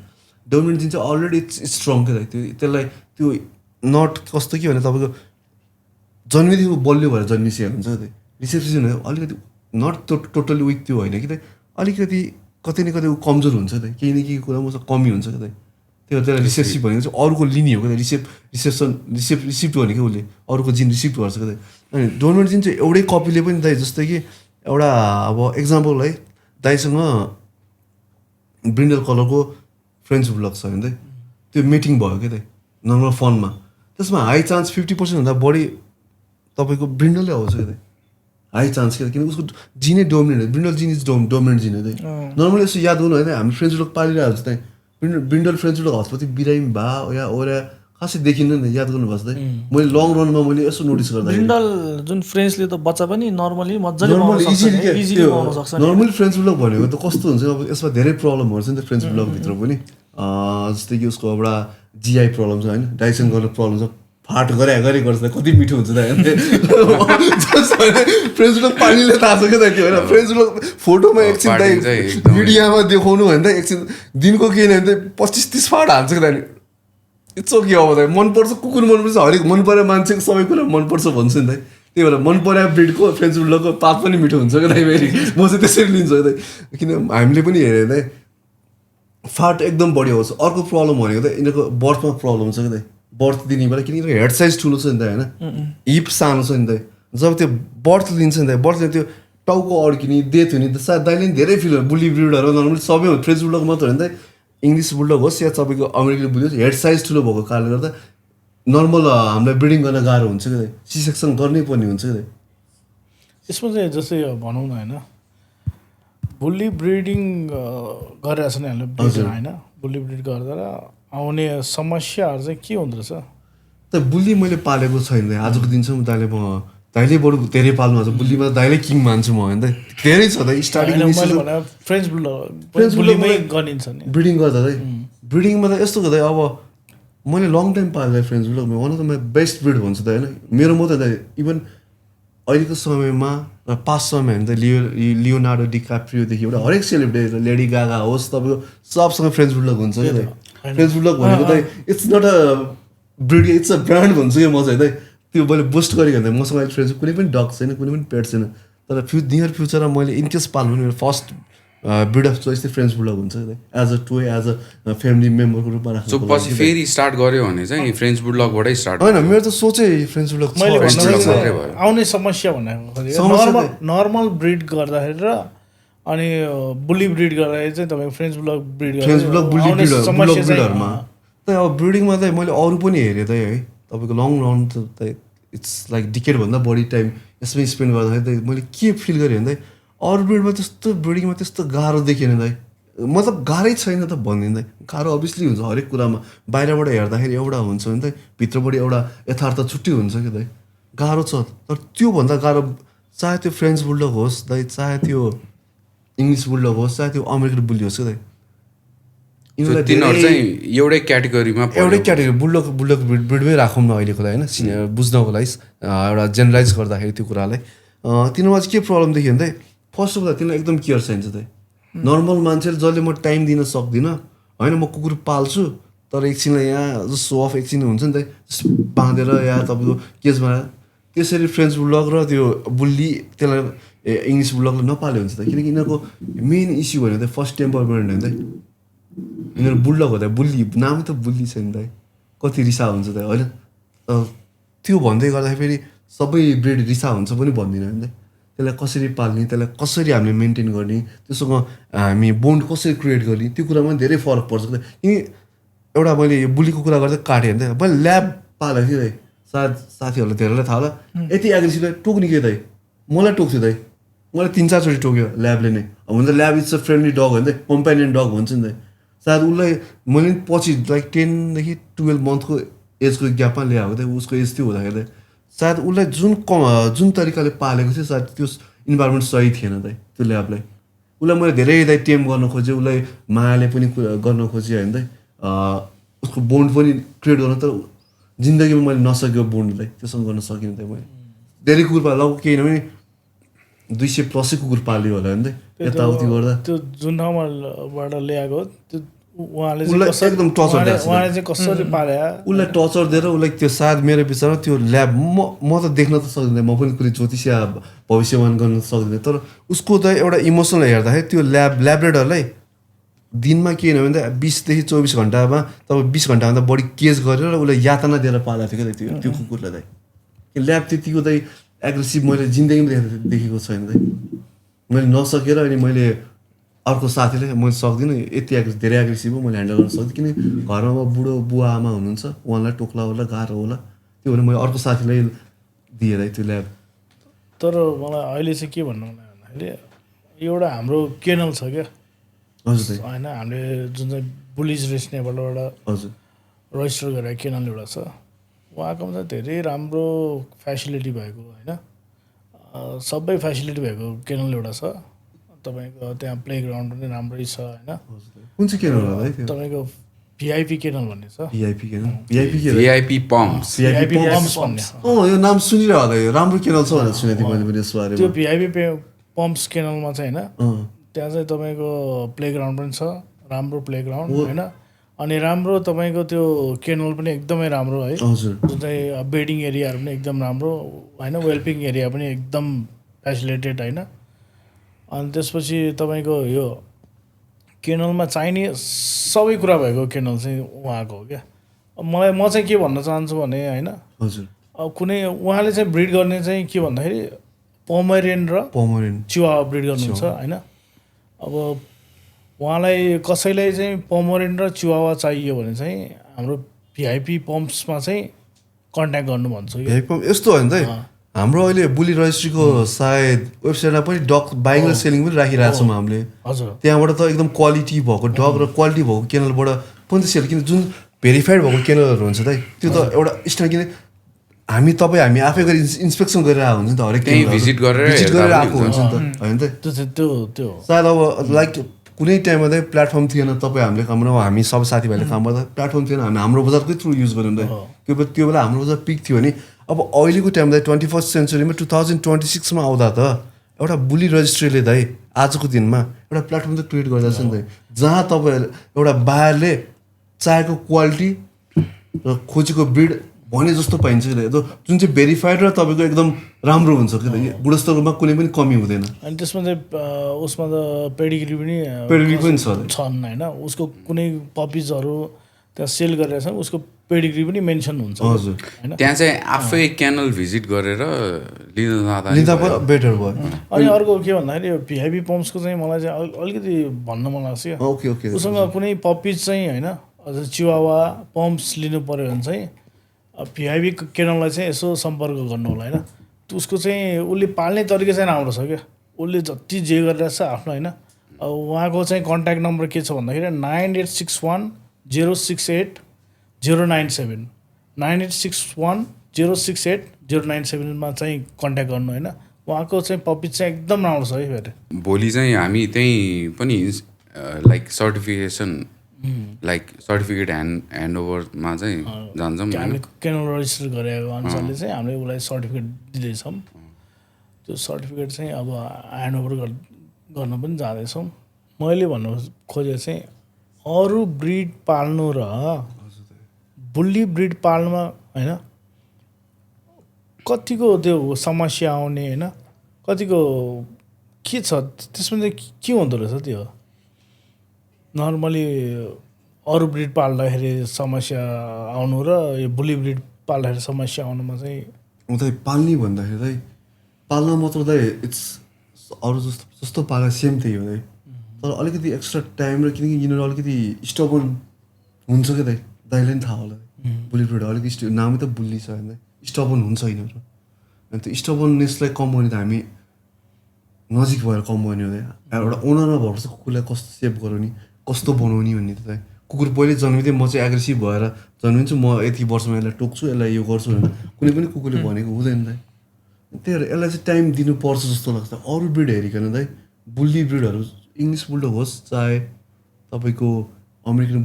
डोमिनेन्ट जिन चाहिँ अलरेडी स्ट्रङ क्या दाइ त्यसलाई त्यो नट कस्तो के भने तपाईँको जन्मिदेखि बलियो भएर जन्मिसकेको हुन्छ दाइ रिसेसिभ जिन अलिकति नट टोटल्ली विक त्यो होइन कि दाइ अलिकति कतै न कतै ऊ कमजोर हुन्छ दाइ केही न केही कुरामा उसको कमी हुन्छ क्या दाइ त्यसलाई रिसेप्सिभ भनेको चाहिँ अरूको लिने हो क्या रिसिप्ट भनेको उसले अरूको जिन रिसिप्ट गर्छ क्या दाइ अनि डोमिनेन्ट जिन चाहिँ एउटै कपीले पनि दाइ जस्तै कि एउटा अब एक्जाम्पल है दाइसँग ब्रिन्डल कलरको फ्रेन्च बुलडग छ भने दाइ त्यो मिटिङ भयो क्या दाइ नर्मल फनमा त्यसमा हाई चान्स 50% भन्दा बढी तपाईँको ब्रिन्डलै आउँछ क्या दाइ हाई चान्स क्या किनकि उसको जिनै डोमिनेन्ट ब्रिन्डल जिन इज डोमिनेन्ट जिन है दाइ नर्मली यसो याद गर्नु होइन हामी फ्रेन्च बुलडग पालिरहेको हुन्छ दाइ ब्रिन्डल फ्रेन्च बुलडग हस्पति बिरामी भा या ओरा खासै देखिन्न नि याद गर्नुभएको छ दाइ मैले लङ रनमा मैले यसो नोटिस गर्दा ब्रिन्डल जुन फ्रेन्चले त बच्चा पनि नर्मली मजाले नर्मली फ्रेन्च बुलडग भनेको त कस्तो हुन्छ अब यसमा धेरै प्रब्लमहरू छ नि त फ्रेन्च बुलडगभित्र पनि जस्तै कि उसको एउटा जिआई प्रब्लम छ होइन डाइजेसन गर्ने प्रब्लम छ फाट गरे गर्छ कति मिठो हुन्छ त फ्रेन्च बुलडग पानीले थाहा छ क्या त त्यो होइन फ्रेन्च बुलडग फोटोमा एकछिन दाइ मिडियामा देखाउनु भने त एकछिन दिनको केही नै भने 25-30 फाट हाल्छ क्या दाइ इट्स ओके अब दाइ मनपर्छ कुकुर मनपर्छ हरेक मन परेर मान्छेको सबै कुरा मनपर्छ भन्छ नि दाइ त्यही भएर मन परायो ब्रिडको फ्रेन्च बुलडगको पात पनि मिठो हुन्छ क्या दाइ फेरि म चाहिँ त्यसरी लिन्छु दाइ किन हामीले पनि हेऱ्यो दाइ फाट एकदम बढी आउँछ अर्को प्रब्लम भनेको त यिनीहरूको बर्थमा प्रब्लम छ क्या दाइ बर्थ दिने बेला किनकि हेड साइज ठुलो छ नि त होइन हिप सानो छ नि त जब त्यो बर्थ लिन्छ नि त बर्थ त्यो टाउको अड्किने डेथ हुने सायद दाइले पनि धेरै फिल बुली ब्रिडहरू नर्मली सबै फ्रेन्च बुलडग मात्र होइन त इङ्ग्लिस बुलडग होस् या तपाईँको अमेरिकन बुली होस् हेड साइज ठुलो भएको कारणले गर्दा नर्मल हामीलाई ब्रिडिङ गर्न गाह्रो हुन्छ क्या सी सेक्सन गर्नै पर्ने हुन्छ क्या यसमा चाहिँ जस्तै भनौँ न होइन बुल्ली ब्रिडिङ गरिरहेको छ नि हामीले होइन बुल्ली ब्रिड गर्दा आउने समस्याहरू चाहिँ के हुँदो रहेछ त बुल्ली मैले पालेको छैन आजको दिनसम्म दाइले बरु धेरै पाल्नु हुन्छ बुल्लीमा दाइले किङ मान्छु म होइन त धेरै छ दाइ स्टार्टिङ फ्रेन्च बुल्डगमै गनिन्छ नि ब्रिडिङ गर्दा दाइ ब्रिडिङमा त यस्तो गर्दा अब मैले लङ टाइम पालेँ French bulldog one of the my best breed भन्छु त होइन मेरो म त इभन अहिलेको समयमा र पास्ट समयमा हेर्नु त लियोनार्डो डिकाप्रियोदेखि एउटा हरेक सेलिब्रिटी लेडी गागा होस् तपाईँको सबसँग फ्रेन्च बुलडग हुन्छ क्या त फ्रेन्च बुलडग भनेको त it's not a breed it's a brand भन्छु क्या म चाहिँ त त्यो मैले बुस्ट गरेको भने मसँग अहिले फ्रेन्च कुनै पनि डग छैन कुनै पनि पेट छैन तर नियर फ्युचरमा मैले इन्केस पाल्नु भने मेरो फर्स्ट ब्रिड अफ चोइस चाहिँ फ्रेन्च बुलडग हुन्छ as a toy as a family मेम्बरको रूपमा राख्नु सो पछि फेरि स्टार्ट गर्यो भने चाहिँ फ्रेन्च बुलडगबाटै स्टार्ट होइन मेरो त सोचै फ्रेन्च बुलडग मैले आउने समस्या भनेको नर्मल ब्रिड गर्दाखेरि र अनि बुली ब्रिड गर्दाखेरि चाहिँ तपाईँको फ्रेन्च बुलडग ब्रिड फ्रेन्च बुलडग बुली ब्रिडहरूमा त अब ब्रिडिङमा चाहिँ मैले अरू पनि हेरेँ त है तपाईँको लङ रन त इट्स लाइक डिकेडभन्दा बढी टाइम यसमै स्पेन्ड गर्दाखेरि त मैले के फिल गरेँ भने अरू ब्रिडमा त्यस्तो ब्रिडिङमा त्यस्तो गाह्रो देखिएन दाइ मतलब गाह्रै छैन त भनिदिँदै गाह्रो अभियसली हुन्छ हरेक कुरामा बाहिरबाट हेर्दाखेरि एउटा हुन्छ भने त भित्रबाट एउटा यथार्थ छुट्टै हुन्छ कि दाइ गाह्रो छ तर त्योभन्दा गाह्रो चाहे त्यो फ्रेन्च बुलडग होस् दाइ चाहे त्यो इङ्ग्लिस बुलडग होस् चाहे त्यो अमेरिकन बुली होस् कि दाइ तिनीहरू चाहिँ एउटै क्याटेगोरीमा बुलडग ब्रिडमै राखौँ न अहिलेको लागि होइन बुझ्नको लागि एउटा जेनरलाइज गर्दाखेरि त्यो कुरालाई तिनीहरूमा चाहिँ के प्रब्लम देखियो भने फर्स्ट अफ द तिनीलाई एकदम केयर चाहिन्छ त नर्मल मान्छेले जसले म टाइम दिन सक्दिनँ होइन म कुकुर पाल्छु तर एकछिनलाई यहाँ सो अफ एकछिन हुन्छ नि त बाँधेर या तपाईँको केजमा त्यसरी फ्रेन्च बुलडग र त्यो बुल्ली त्यसलाई इङ्ग्लिस बुलडगले नपाल्यो हुन्छ त किनकि यिनीहरूको मेन इस्यु भन्यो त फर्स्ट टेम्परमेन्ट होइन त यिनीहरू बुलडग हो त बुल्ली नाम त बुल्ली छ नि त कति रिसा हुन्छ त होइन त्यो भन्दै गर्दाखेरि सबै ब्रिड रिसा हुन्छ पनि भन्दिनँ होइन त्यसलाई कसरी पाल्ने त्यसलाई कसरी हामीले मेन्टेन गर्ने त्योसँग हामी बोन्ड कसरी क्रिएट गर्ने त्यो कुरामा धेरै फरक पर्छ किनकि एउटा मैले यो बुलीको कुरा गर्दै काटेँ भने मैले ल्याब पालेको थिएँ दाइ सायद साथीहरूलाई धेरैलाई थाहा होला यति एग्रेसिभ टोक्ने के दाइ मलाई टोक्थ्यो दाइ मलाई 3-4 चोटि टोक्यो ल्याबले नै हुन्छ ल्याब इट्स अ फ्रेन्डली डग होइन कम्पेनियन डग भन्छ नि दाइ सायद उसलाई मैले पछि लाइक 10 देखि 12 मन्थको एजको ग्यापमा ल्याएको थिएँ उसको एज त्यो हुँदाखेरि सायद उसलाई जुन तरिकाले पालेको थियो सायद त्यो इन्भाइरोमेन्ट सही थिएन दाइ त्यो ल्याबलाई उसलाई मैले धेरै दाइ टेम गर्न खोजेँ उसलाई मायाले पनि गर्न खोजेँ होइन दाइ उसको बोन्ड पनि क्रिएट गर्न त जिन्दगीमा मैले नसकेको बोन्डलाई त्योसँग गर्न सकिनँ दाइ मैले धेरै कुकुर पाल्दा केही नभए 200+ कुकुर पाल्यो होला होइन दाइ यताउति गर्दा त्यो जुन ठाउँबाट ल्याएको त्यो उहाँले एकदम टर्चर चाहिँ कसरी पाले उसलाई टर्चर दिएर उसलाई त्यो सायद मेरो विचारमा त्यो ल्याब म त देख्न त सक्दिनँ म पनि कुनै ज्योतिषी भविष्यवान गर्न सक्दिनँ तर उसको त एउटा इमोसनल हेर्दाखेरि त्यो ल्याब्रेडरलाई दिनमा के होइन भने 20 देखि 24 घन्टामा तपाईँ 20 घन्टाभन्दा बढी केज गरेर उसलाई यातना दिएर पालेको थियो क्या त्यो कुकुरलाई दाइ ल्याब त्यतिको दाइ एग्रेसिभ मैले जिन्दगीमा देखेको छैन दाइ मैले नसकेर अनि मैले अर्को साथीले मैले सक्दिनँ यति धेरै एग्रेसिभ हो मैले ह्यान्डल गर्न सक्दिनँ किन घरमा बुढो बुवा आमा हुनुहुन्छ उहाँलाई टोक्ला होला गाह्रो होला त्यो भने मैले अर्को साथीलाई दिएँ त्यो ल्याब तर मलाई अहिले चाहिँ के भन्नु भन्दाखेरि एउटा हाम्रो केनल छ क्या हजुर होइन हामीले जुन चाहिँ बुलिज रेस नेपालबाट हजुर रजिस्टर गरेर केनल एउटा छ उहाँकोमा चाहिँ धेरै राम्रो फेसिलिटी भएको होइन सबै फेसिलिटी भएको केनल एउटा छ तपाईँको त्यहाँ प्लेग्राउन्ड पनि राम्रै छ होइन कुन चाहिँ केनल होला है तपाईँको भिआइपी केनल भन्ने छ भिआइपी पम्प्स भन्ने यो नाम सुनिरहेको होला राम्रो केनल छ भनेर सुनेको थिएँ मैले पनि यसबारे त्यो भिआइपी पम्प्स केनलमा चाहिँ होइन त्यहाँ चाहिँ तपाईँको प्लेग्राउन्ड पनि छ राम्रो प्लेग्राउन्ड होइन अनि राम्रो तपाईँको त्यो केनल पनि एकदमै राम्रो है जुन चाहिँ बेडिङ एरियाहरू पनि एकदम राम्रो होइन वेल्पिङ एरिया पनि एकदम फेसिलिटेड होइन अनि त्यसपछि तपाईँको यो केनलमा चाहिने सबै कुरा भएको केनल चाहिँ उहाँको हो क्या म चाहिँ के भन्न चाहन्छु भने होइन अब कुनै उहाँले चाहिँ ब्रिड गर्ने चाहिँ के भन्दाखेरि पोमेरियन र चिवावा ब्रिड गर्नुहुन्छ होइन अब उहाँलाई कसैलाई चाहिँ पोमेरियन र चिवावा चाहियो भने चाहिँ हाम्रो भिआइपी पम्प्समा चाहिँ कन्ट्याक्ट गर्नु भन्छु यस्तो होइन त हाम्रो अहिले बुली रजिस्ट्रीको सायद वेबसाइटमा पनि डग बाइङ र सेलिङ पनि राखिरहेको छौँ हामीले हजुर त्यहाँबाट त एकदम क्वालिटी भएको डग र क्वालिटी भएको केनलबाट पनि सेल किन जुन भेरिफाइड भएको केनलहरू हुन्छ त त्यो त एउटा स्ट्यान्ड किन हामी आफै गरी इन्सपेक्सन गरेर आएको हुन्छ नि त हरेक भिजिट गरेर आएको हुन्छ नि त होइन त त्यो सायद अब लाइक कुनै टाइममा चाहिँ प्लेटफर्म थिएन, तपाईँ हामीले काम गर्नु, हामी सब साथीभाइले काम गर्दा प्लेटफर्म थिएन, हामी हाम्रो बजारकै थ्रु युज गर्यौँ त। त्यो बेला हाम्रो बजार पिक थियो भने अब अहिलेको टाइममा 21st सेन्चुरीमा 2026मा आउँदा त एउटा बुली रजिस्ट्रीले दाइ आजको दिनमा एउटा प्लेटफर्म त क्रिएट गर्दैछ नि त, जहाँ तपाईँ एउटा बायरले चाहेको क्वालिटी र खोजेको ब्रिड भने जस्तो पाइन्छ कि जुन चाहिँ भेरिफाइड र तपाईँको एकदम राम्रो हुन्छ कि गुणस्तरमा कुनै पनि कमी हुँदैन। अनि त्यसमा चाहिँ उसमा त पेडिग्री पनि छन् होइन, उसको कुनै पपिजहरू त्यहाँ सेल गरेर छ उसको पेडिग्री पनि मेन्सन हुन्छ होइन। त्यहाँ चाहिँ आफै क्यानल भिजिट गरेर लिँदा बेटर भयो। अनि अर्को के भन्दाखेरि भिआइपी पम्प्सको चाहिँ मलाई चाहिँ अलिकति भन्न मन लाग्छ क्या, उसँग कुनै पपिज चाहिँ होइन चिवावा पम्प्स लिनु पऱ्यो भने चाहिँ भिआइपी केनललाई चाहिँ यसो सम्पर्क गर्नु होला होइन। उसको चाहिँ उसले पाल्ने तरिका चाहिँ राम्रो छ क्या, उसले जति जे गरिरहेको छ आफ्नो होइन। उहाँको चाहिँ कन्ट्याक्ट नम्बर के छ भन्दाखेरि 9861068097 9861068097मा चाहिँ कन्ट्याक्ट गर्नु होइन। उहाँको चाहिँ पपिज चाहिँ एकदम राम्रो छ है। फेरि भोलि चाहिँ हामी त्यहीँ पनि लाइक सर्टिफिकेसन लाइक सर्टिफिकेट ह्यान्डओभरमा चाहिँ जान्छौँ। हामीले केनल रजिस्टर गरेको अनुसारले चाहिँ हामीले उसलाई सर्टिफिकेट दिँदैछौँ। त्यो सर्टिफिकेट चाहिँ अब ह्यान्डओभर गर्न पनि जाँदैछौँ। मैले भन्नु खोजेको चाहिँ अरू ब्रिड पाल्नु र बुल्ली ब्रिड पाल्नुमा होइन कतिको त्यो समस्या आउने होइन, कतिको के छ त्यसमा चाहिँ के हुँदो रहेछ त्यो नर्मली अरू ब्रिड पाल्दाखेरि समस्या आउनु र यो बुली ब्रिड पाल्दाखेरि समस्या आउनुमा चाहिँ उतै पाल्ने भन्दाखेरि चाहिँ पाल्न मात्र चाहिँ इट्स अरू जस्तो पाल्दा सेम त्यही हो दाइ, तर अलिकति एक्स्ट्रा टाइम र किनकि यिनीहरू अलिकति स्टबन हुन्छ क्या दाइ, दाइले पनि थाहा होला बुली ब्रिड अलिकति नामै त बुल्ली छ होइन, स्टबन हुन्छ यिनीहरू। अनि त्यो स्टबननेसलाई कम गर्ने त हामी नजिक भएर कम गर्ने हो दाइ। एउटा ओनरमा भएपछि कुकुरलाई कस्तो सेभ गराउने कस्तो बनाउने भन्ने त दाइ, कुकुर पहिले जन्मिँदै म चाहिँ एग्रेसिभ भएर जन्मिन्छु, म यति वर्षमा यसलाई टोक्छु यसलाई यो गर्छु भनेर कुनै पनि कुकुरले भनेको हुँदैन दाइ। त्यही भएर यसलाई चाहिँ टाइम दिनुपर्छ जस्तो लाग्छ। अरू ब्रिड हेरिकन दाइ बुल्ली ब्रिडहरू इङ्ग्लिस बुलडग होस् चाहे तपाईँको अमेरिकन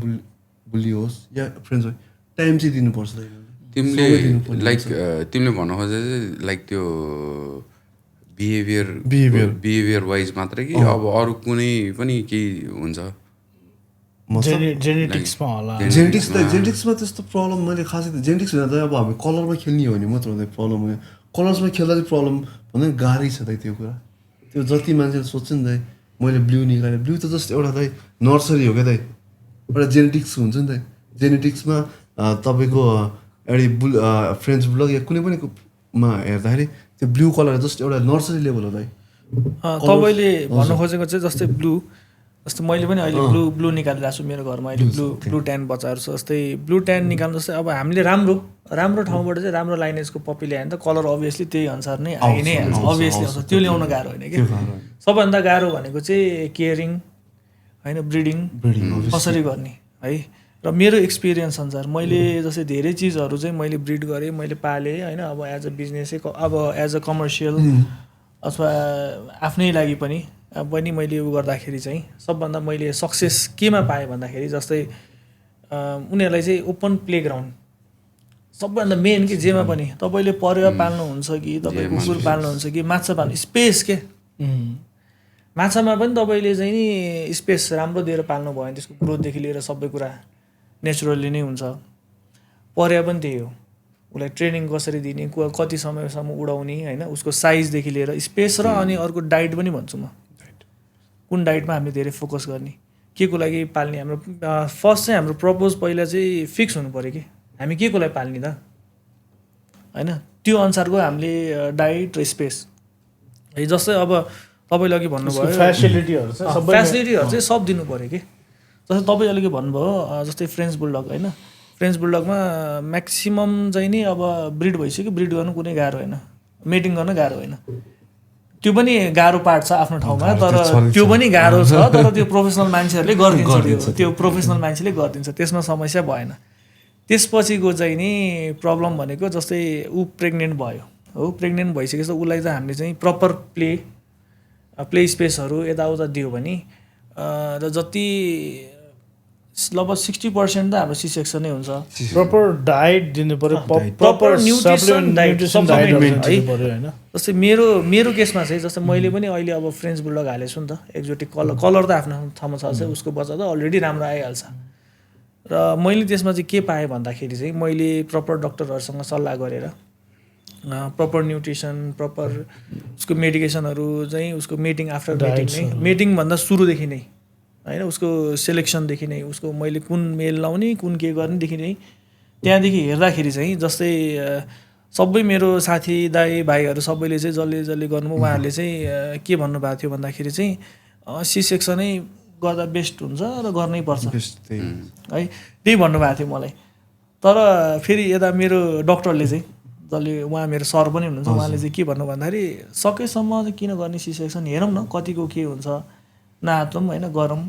बुल्ली होस् या फ्रेन्च होस् टाइम चाहिँ दिनुपर्छ दाइ। तिमीले लाइक तिमीले भन्नु खोजे चाहिँ लाइक त्यो बिहेभियर वाइज मात्रै कि अब अरू कुनै पनि केही हुन्छ जेनेटिक्समा होला। जेनेटिक्समा त्यस्तो प्रब्लम मैले खासै जेनेटिक्स हुँदा चाहिँ अब हामी कलरमा खेल्ने हो भने मात्र हुँदैन प्रब्लम हुने, कलर्समा खेल्दा चाहिँ प्रब्लम भन्दा गाह्रै छ दाइ त्यो कुरा। त्यो जति मान्छेले सोध्छ नि दाइ मैले ब्लू निकालेँ, ब्लू त जस्ट एउटा दाइ नर्सरी हो क्या दाइ, एउटा जेनेटिक्स हुन्छ नि दाइ। जेनेटिक्समा तपाईँको एउटा फ्रेन्च बुलडग या कुनै पनि मा हेर्दाखेरि त्यो ब्लू कलर जस्ट एउटा नर्सरी लेभल हो दाइ। तपाईँले भन्नु खोजेको चाहिँ जस्तै ब्लू, जस्तै मैले पनि अहिले ब्लू निकालिरहेको छु मेरो घरमा अहिले ब्लू ट्यान बच्चाहरू छ। जस्तै ब्लू ट्यान निकाल्नु जस्तै अब हामीले राम्रो ठाउँबाट चाहिँ राम्रो लाइनेजको पप्पी ल्यायो भने त कलर अभियसली त्यही अनुसार नै आइ नै हाल्छ, अभियसली आउँछ। त्यो ल्याउन गाह्रो होइन कि, सबभन्दा गाह्रो भनेको चाहिँ केयरिङ होइन, ब्रिडिङ कसरी गर्ने है। र मेरो एक्सपिरियन्स अनुसार मैले जस्तै धेरै चिजहरू चाहिँ मैले ब्रिड गरेँ, मैले पालेँ होइन। अब एज अ बिजनेसै अब एज अ कमर्सियल अथवा आफ्नै लागि पनि मैले उ गर्दाखेरि चाहिँ सबभन्दा मैले सक्सेस केमा पाएँ भन्दाखेरि जस्तै उनीहरूलाई चाहिँ ओपन प्लेग्राउन्ड सबभन्दा मेन कि जेमा पनि तपाईँले परेवा पाल्नुहुन्छ कि तपाईँ कुकुर पाल्नुहुन्छ कि माछा पाल्नु स्पेस के माछामा पनि तपाईँले चाहिँ नि स्पेस राम्रो दिएर पाल्नु भयो भने त्यसको ग्रोथदेखि लिएर सबै कुरा नेचुरली नै हुन्छ। परेवा पनि त्यही हो, उसलाई ट्रेनिङ कसरी दिने, कति समयसम्म उडाउने होइन, उसको साइजदेखि लिएर स्पेस र अनि अर्को डाइट पनि भन्छु म, कुन डाइटमा हामीले धेरै फोकस गर्ने, के को लागि पाल्ने। हाम्रो फर्स्ट चाहिँ हाम्रो प्रपोज पहिला चाहिँ फिक्स हुनु पऱ्यो कि हामी के को लागि पाल्ने त होइन, त्यो अनुसारको हामीले डाइट र स्पेस है। जस्तै अब तपाईँले अघि भन्नुभयो फेसिलिटीहरू चाहिँ सब दिनु पऱ्यो कि। जस्तै तपाईँ अलिकति भन्नुभयो जस्तै फ्रेन्च बुलडग होइन, फ्रेन्च बुलडगमा म्याक्सिमम चाहिँ नि अब ब्रिड भइसक्यो, ब्रिड गर्नु कुनै गाह्रो होइन, मेटिङ गर्न गाह्रो होइन। त्यो पनि गाह्रो पार्ट छ आफ्नो ठाउँमा, तर त्यो पनि गाह्रो छ, तर त्यो प्रोफेसनल मान्छेहरूले गरिदिन्छ, त्यो प्रोफेसनल मान्छेले गरिदिन्छ, त्यसमा समस्या भएन। त्यसपछिको चाहिँ नि प्रब्लम भनेको जस्तै ऊ प्रेग्नेन्ट भयो हो, प्रेग्नेन्ट भइसकेपछि उसलाई चाहिँ हामीले चाहिँ प्रपर प्ले स्पेसहरू यताउता दियो भने र जति लगभग 60% त हाम्रो सी सेक्सन नै हुन्छ प्रपर डाइट दिनु पर्यो प्रपर न्युट्रिसन डाइट है होइन जस्तै मेरो केसमा चाहिँ जस्तै मैले पनि अहिले अब फ्रेन्च बुलडग हालेको छु नि त एक्जोटिक कलर त आफ्नो ठाउँमा छ उसको बच्चा त अलरेडी राम्रो आइहाल्छ र मैले त्यसमा चाहिँ के पाएँ भन्दाखेरि चाहिँ मैले प्रपर डक्टरहरूसँग सल्लाह गरेर प्रपर न्युट्रिसन प्रपर उसको मेडिकेसनहरू चाहिँ उसको मेटिङ आफ्टर मेटिङ नै मेटिङभन्दा सुरुदेखि नै होइन उसको सेलेक्सनदेखि नै उसको मैले कुन मेल लाउने कुन के गर्नेदेखि नै त्यहाँदेखि हेर्दाखेरि चाहिँ जस्तै सबै मेरो साथी दाइ भाइहरू सबैले चाहिँ जसले गर्नुभयो उहाँहरूले चाहिँ के भन्नुभएको थियो भन्दाखेरि चाहिँ सी सेक्सनै गर्दा बेस्ट हुन्छ र गर्नै पर्छ है त्यही भन्नुभएको थियो मलाई तर फेरि यता मेरो डक्टरले चाहिँ जसले उहाँ मेरो सर पनि हुनुहुन्छ उहाँले चाहिँ के भन्नु भन्दाखेरि सकेसम्म चाहिँ किन गर्ने सी सेक्सन हेरौँ न कतिको के हुन्छ नआत्लौँ होइन गरौँ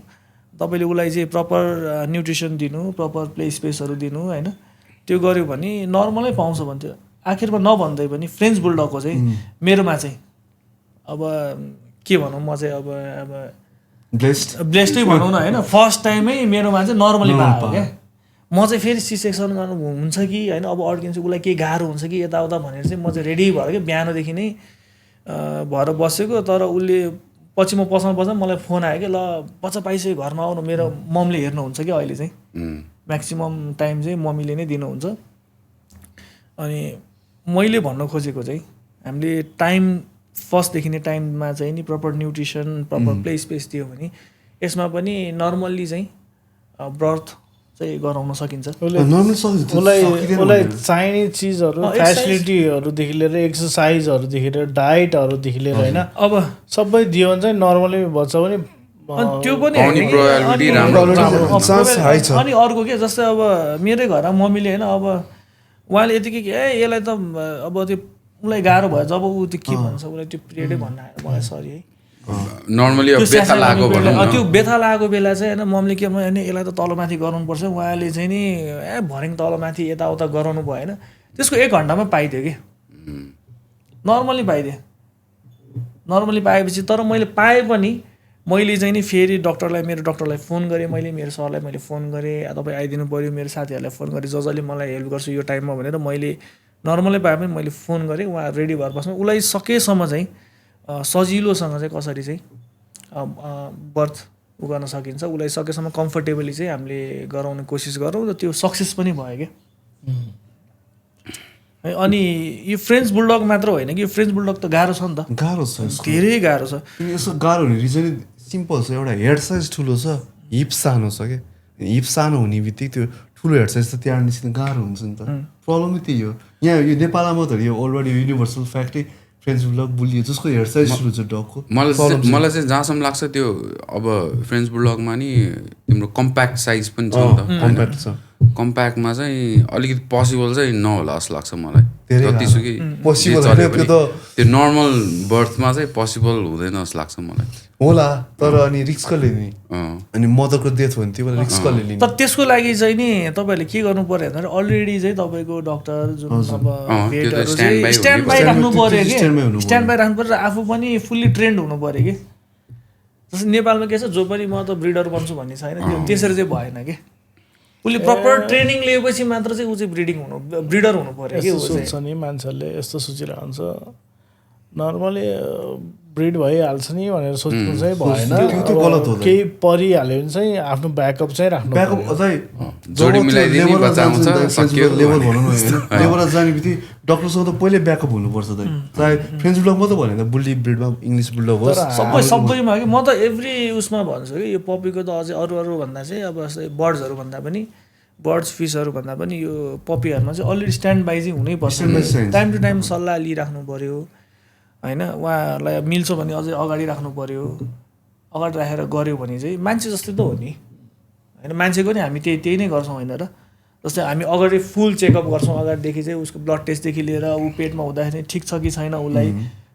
तपाईँले उसलाई चाहिँ प्रपर न्युट्रिसन दिनु प्रपर प्ले स्पेसहरू दिनु होइन त्यो गऱ्यो भने नर्मलै पाउँछ भन्थ्यो आखिरमा नभन्दै पनि फ्रेन्च बुलडगको चाहिँ मेरोमा चाहिँ अब के भनौँ म चाहिँ अब ब्लेस्डै भनौँ न होइन फर्स्ट टाइमै मेरोमा चाहिँ नर्मली पाएको क्या म चाहिँ फेरि सी सेक्सन गर्नु हुन्छ कि होइन अब अड्किन्छ उसलाई केही गाह्रो हुन्छ कि यताउता भनेर चाहिँ म चाहिँ रेडी भएर क्या बिहानदेखि नै भएर बसेको तर उसले पछि म पसलमा मलाई फोन आयो कि ल बच्चा पाइसक्यो घरमा आउनु मेरो ममले हेर्नुहुन्छ कि अहिले चाहिँ म्याक्सिमम् टाइम चाहिँ मम्मीले नै दिनुहुन्छ अनि मैले भन्न खोजेको चाहिँ हामीले टाइम फर्स्टदेखि नै टाइममा चाहिँ नि proper nutrition proper play space दियो भने यसमा पनि नर्मल्ली चाहिँ बर्थ चाहिँ गराउन सकिन्छ उसलाई चाहिने चिजहरू फेसिलिटीहरूदेखि लिएर एक्सर्साइजहरूदेखि लिएर डाइटहरूदेखि लिएर होइन अब सबै दियो भने चाहिँ नर्मली बच्चा पनि त्यो पनि अनि अर्को के जस्तै अब मेरै घरमा मम्मीले होइन अब उहाँले यतिकै यसलाई त अब त्यो उसलाई गाह्रो भयो जब ऊ त्यो के भन्छ उसलाई त्यो पिरियडै भन्न आयो मलाई सरी है नर्मली त्यो बेथा लागेको बेला चाहिँ होइन मम्मीले के होइन यसलाई त तलमाथि गराउनुपर्छ उहाँले चाहिँ नि भर्याङ तलमाथि यताउता गराउनु भयो होइन त्यसको 1 घन्टामा पाइदियो कि नर्मली पाएपछि तर मैले पाएँ पनि मैले चाहिँ नि फेरि मेरो डक्टरलाई फोन गरेँ मेरो सरलाई मैले फोन गरेँ तपाईँ आइदिनु पऱ्यो मेरो साथीहरूलाई फोन गरेँ जसले मलाई हेल्प गर्छु यो टाइममा भनेर मैले नर्मलै पाए पनि मैले फोन गरेँ उहाँ रेडी भएर बस्नु उसलाई सकेसम्म चाहिँ सजिलोसँग चाहिँ कसरी चाहिँ बर्थ गर्न सकिन्छ उसलाई सकेसम्म कम्फर्टेबली चाहिँ हामीले गराउने कोसिस गरौँ र त्यो सक्सेस पनि भयो क्या अनि यो फ्रेन्च बुलडग मात्र होइन कि यो फ्रेन्च बुलडग त गाह्रो छ नि त गाह्रो छ धेरै गाह्रो छ यसो गाह्रो हुने रिजन सिम्पल छ एउटा हेड साइज ठुलो छ हिप सानो छ क्या हिप सानो हुने बित्तिकै त्यो ठुलो हेड साइज त त्यहाँ निस्किनु गाह्रो हुन्छ नि त प्रब्लमै त्यही हो यहाँ यो नेपालमा त यो अलरेडी युनिभर्सल फ्याक्टै फ्रेन्च बुलडग बुलियो जसको हेड साइज ठुलो छ डगको मलाई चाहिँ जहाँसम्म लाग्छ त्यो अब फ्रेन्च बुलडगमा नि तिम्रो कम्प्याक्ट साइज पनि छ नि त कम्प्याक्ट छ कम्प्याक्टमा चाहिँ अलिकति पोसिबल चाहिँ नहोला जस्तो लाग्छ मलाई जतिसुकै त्यो नर्मल बर्थमा चाहिँ पोसिबल हुँदैन जस्तो लाग्छ मलाई होला तर अनि रिस्क कसले लिने अनि मदरको डेथ हो भने त्यो बेला रिस्क कसले लिने तर त्यसको लागि चाहिँ नि तपाईँहरूले के गर्नु पर्यो भन्दाखेरि अलरेडी चाहिँ तपाईँको डक्टर जुन अब भेटहरू चाहिँ स्ट्यान्ड बाई राख्नु पऱ्यो कि स्ट्यान्ड बाई राख्नु पऱ्यो र आफू पनि फुल्ली ट्रेन्ड हुनु पऱ्यो कि जस्तै नेपालमा के छ जो पनि म त ब्रिडर बन्छु भन्ने छैन त्यो त्यसरी चाहिँ भएन कि उसले प्रपर ट्रेनिङ लिएपछि मात्र चाहिँ ऊ चाहिँ ब्रिडर हुनु पऱ्यो कि सोच्छ नि मान्छेहरूले यस्तो सोचिरहेको हुन्छ नर्मली ब्रिड भइहाल्छ नि भनेर सोच्नु चाहिँ भएन केही परिहाल्यो भने चाहिँ आफ्नो ब्याकअप चाहिँ राख्नु लेबर भनौँ न लेबर जाने बित्तिकै डक्टरसँग त पहिले ब्याकअप हुनुपर्छ त चाहे फ्रेन्च बुलडग मात्रै भने त बुल्ली ब्रिडमा इङ्ग्लिस बुलडग होस् सबैमा कि म त एभ्री उसमा भन्छु कि यो पपीको त अझै अरू भन्दा चाहिँ अब बर्ड्सहरू भन्दा पनि बर्ड्स फिसहरू भन्दा पनि यो पपीहरूमा चाहिँ अलरेडी स्ट्यान्ड बाई चाहिँ हुनैपर्छ टाइम टु टाइम सल्लाह लिइराख्नु पऱ्यो होइन उहाँहरूलाई मिल्छ भने अझै अगाडि राख्नु पऱ्यो अगाडि राखेर गऱ्यो भने चाहिँ मान्छे जस्तै त हो नि होइन मान्छेको नि हामी त्यही नै गर्छौँ होइन र जस्तै हामी अगाडि फुल चेकअप गर्छौँ अगाडिदेखि चाहिँ उसको ब्लड टेस्टदेखि लिएर ऊ पेटमा हुँदाखेरि ठिक छ कि छैन उसलाई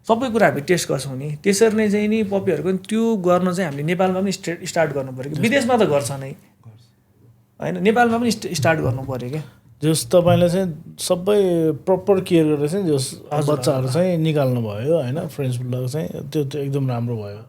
सबै कुरा हामी टेस्ट गर्छौँ नि त्यसरी नै चाहिँ नि पपीहरूको पनि त्यो गर्न चाहिँ हामीले नेपालमा पनि स्टार्ट गर्नु पऱ्यो कि विदेशमा त गर्छ नै होइन नेपालमा पनि स्टार्ट गर्नु पऱ्यो क्या जस तपाईँले चाहिँ सबै प्रपर केयर गरेर चाहिँ जस बच्चाहरू चाहिँ निकाल्नु भयो होइन फ्रेन्च बुलडग चाहिँ त्यो एकदम राम्रो भयो